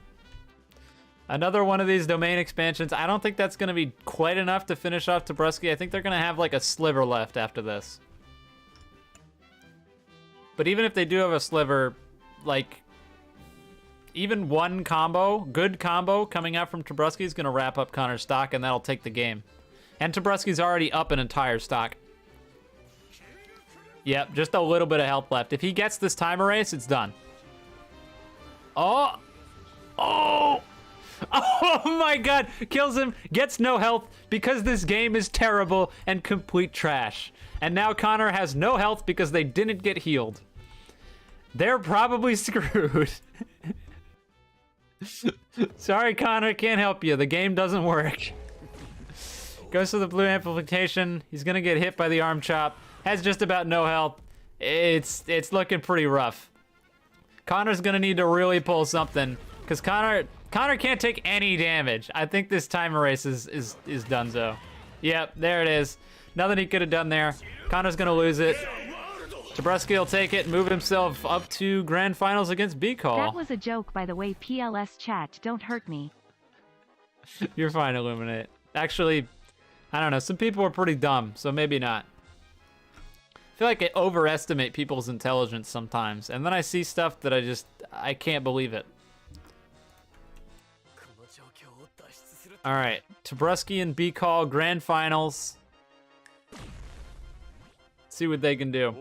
Another one of these domain expansions. I don't think that's going to be quite enough to finish off Tobrowski. I think they're going to have like a sliver left after this. But even if they do have a sliver, like even one combo, good combo coming out from Tobrowski is going to wrap up Connor's stock, and that'll take the game. And Tobrowski's already up an entire stock. Yep, just a little bit of health left. If he gets this time erase, it's done. Oh! Oh! Oh my god, kills him, gets no health because this game is terrible and complete trash. And now Connor has no health because they didn't get healed. They're probably screwed. Sorry, Connor, can't help you. The game doesn't work. Goes to the blue amplification. He's gonna get hit by the arm chop. Has just about no health. It's looking pretty rough. Connor's gonna need to really pull something because Connor can't take any damage. I think this time erase is donezo. Yep, there it is. Nothing he could have done there. Connor's gonna lose it. Tabreski will take it, move himself up to grand finals against B-Call. That was a joke, by the way. PLS chat, don't hurt me. You're fine, Illuminate. Actually, I don't know. Some people are pretty dumb, so maybe not. I feel like I overestimate people's intelligence sometimes, and then I see stuff that I can't believe it. All right, Tabreski and B-Call grand finals. See what they can do.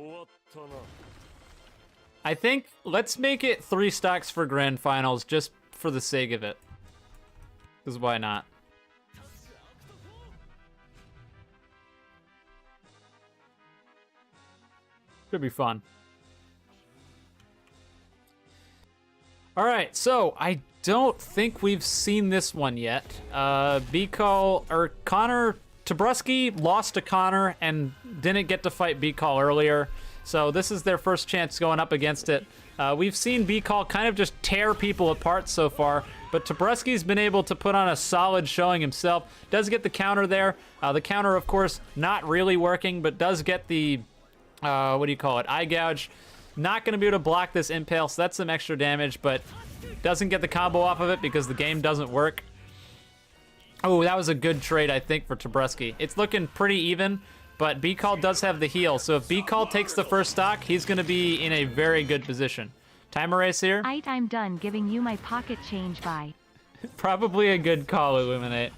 I think let's make it 3 stocks for grand finals just for the sake of it. Because why not? Could be fun. All right, so I don't think we've seen this one yet. B-Call or Connor, Tabreski lost to Connor and didn't get to fight B-Call earlier. So this is their first chance going up against it. We've seen B-Call kind of just tear people apart so far, but Tabreski's been able to put on a solid showing himself. Does get the counter there. The counter, of course, not really working, but does get the, what do you call it, eye gouge. Not going to be able to block this impale, so that's some extra damage, but doesn't get the combo off of it because the game doesn't work. Oh, that was a good trade, I think, for Tabreski. It's looking pretty even, but B-Call does have the heal, so if B-Call takes the first stock, he's going to be in a very good position. Time erase here. I'm done giving you my pocket change, bye. Probably a good call, Illuminate.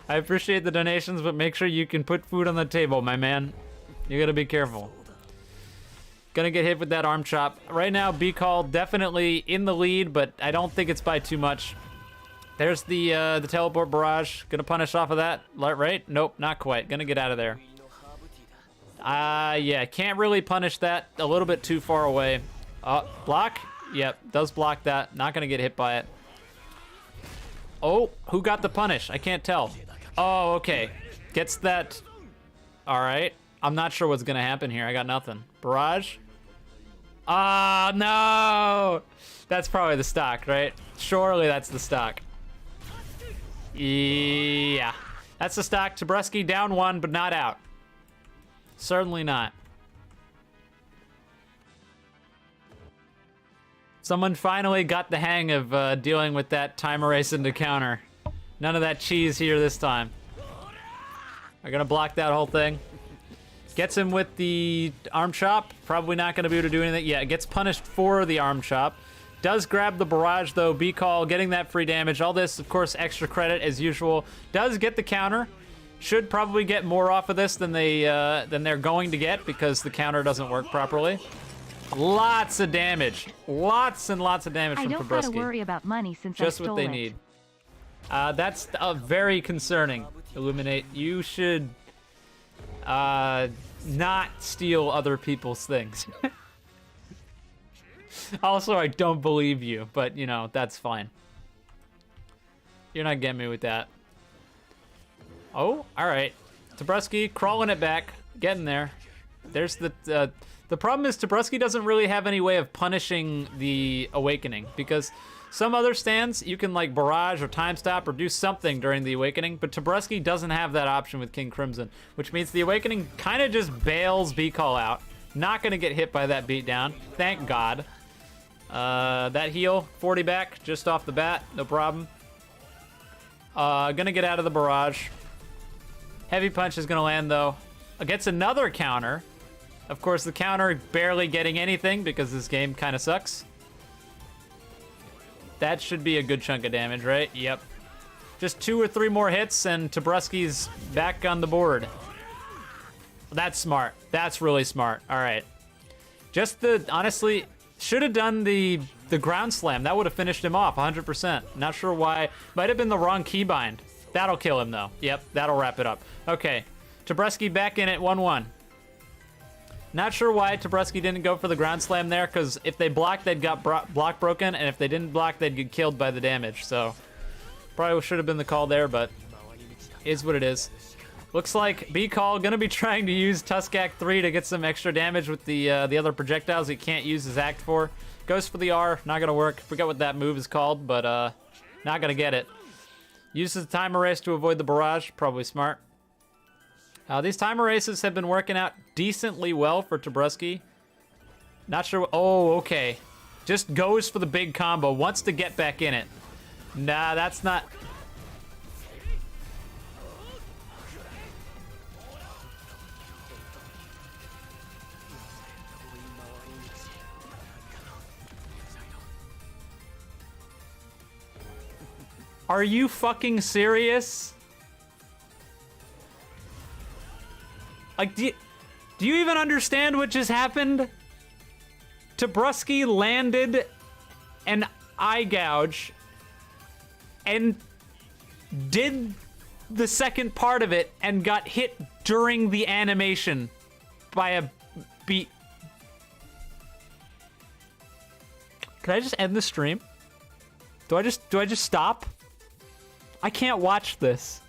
I appreciate the donations, but make sure you can put food on the table, my man. You gotta be careful. Gonna get hit with that arm chop. Right now, B-Call definitely in the lead, but I don't think it's by too much. There's the teleport barrage. Gonna punish off of that, right? Nope, not quite. Gonna get out of there. Yeah, can't really punish that. A little bit too far away. Block? Yep, does block that. Not gonna get hit by it. Oh, who got the punish? I can't tell. Oh, okay. Gets that. All right. I'm not sure what's gonna happen here. I got nothing. Barrage? Ah, no! That's probably the stock, right? Surely that's the stock. Yeah. That's the stock. Tabreski down 1, but not out. Certainly not. Someone finally got the hang of dealing with that time erase into counter. None of that cheese here this time. I'm gonna block that whole thing. Gets him with the arm chop. Probably not gonna be able to do anything. Yeah, gets punished for the arm chop. Does grab the barrage though. B-Call getting that free damage. All this, of course, extra credit as usual. Does get the counter. Should probably get more off of this than they're going to get because the counter doesn't work properly. Lots of damage. Lots and lots of damage from Tabreski. I don't gotta worry about money since just I stole what they it. need. That's very concerning, Illuminate. You should not steal other people's things. Also, I don't believe you, but you know, that's fine. You're not getting me with that. Oh, all right. Tabreski crawling it back, getting there. There's the problem is Tabreski doesn't really have any way of punishing the awakening because some other stands you can like barrage or time stop or do something during the awakening, but Tabreski doesn't have that option with King Crimson, which means the awakening kind of just bails B-Call out. Not gonna get hit by that beatdown, thank God. That heal, 40 back, just off the bat, no problem. Gonna get out of the barrage. Heavy punch is gonna land though. Gets another counter. Of course, the counter barely getting anything because this game kind of sucks. That should be a good chunk of damage, right? Yep. Just 2 or 3 more hits and Tabreski's back on the board. That's smart. That's really smart. All right. Just honestly, Should have done the ground slam. That would have finished him off 100%. Not sure why. Might have been the wrong keybind. That'll kill him, though. Yep, that'll wrap it up. Okay, Tabreski back in at 1-1. Not sure why Tabreski didn't go for the ground slam there, because if they blocked, they'd got block broken, and if they didn't block, they'd get killed by the damage. So probably should have been the call there, but is what it is. Looks like B-Call gonna be trying to use Tuskak 3 to get some extra damage with the other projectiles he can't use his act for. Goes for the R, not gonna work. Forget what that move is called, but not gonna get it. Uses the time erase to avoid the barrage, probably smart. These time erases have been working out decently well for Tabreski. Not sure. Oh, okay. Just goes for the big combo. Wants to get back in it. Nah, that's not. Are you fucking serious? Like, do you even understand what just happened? Tabreski landed an eye gouge and did the second part of it and got hit during the animation by a beat. Can I just end the stream? Do I just stop? I can't watch this.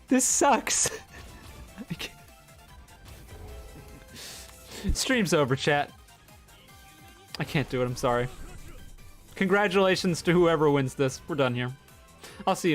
This sucks. Stream's over, chat. I can't do it, I'm sorry. Congratulations to whoever wins this. We're done here. I'll see you.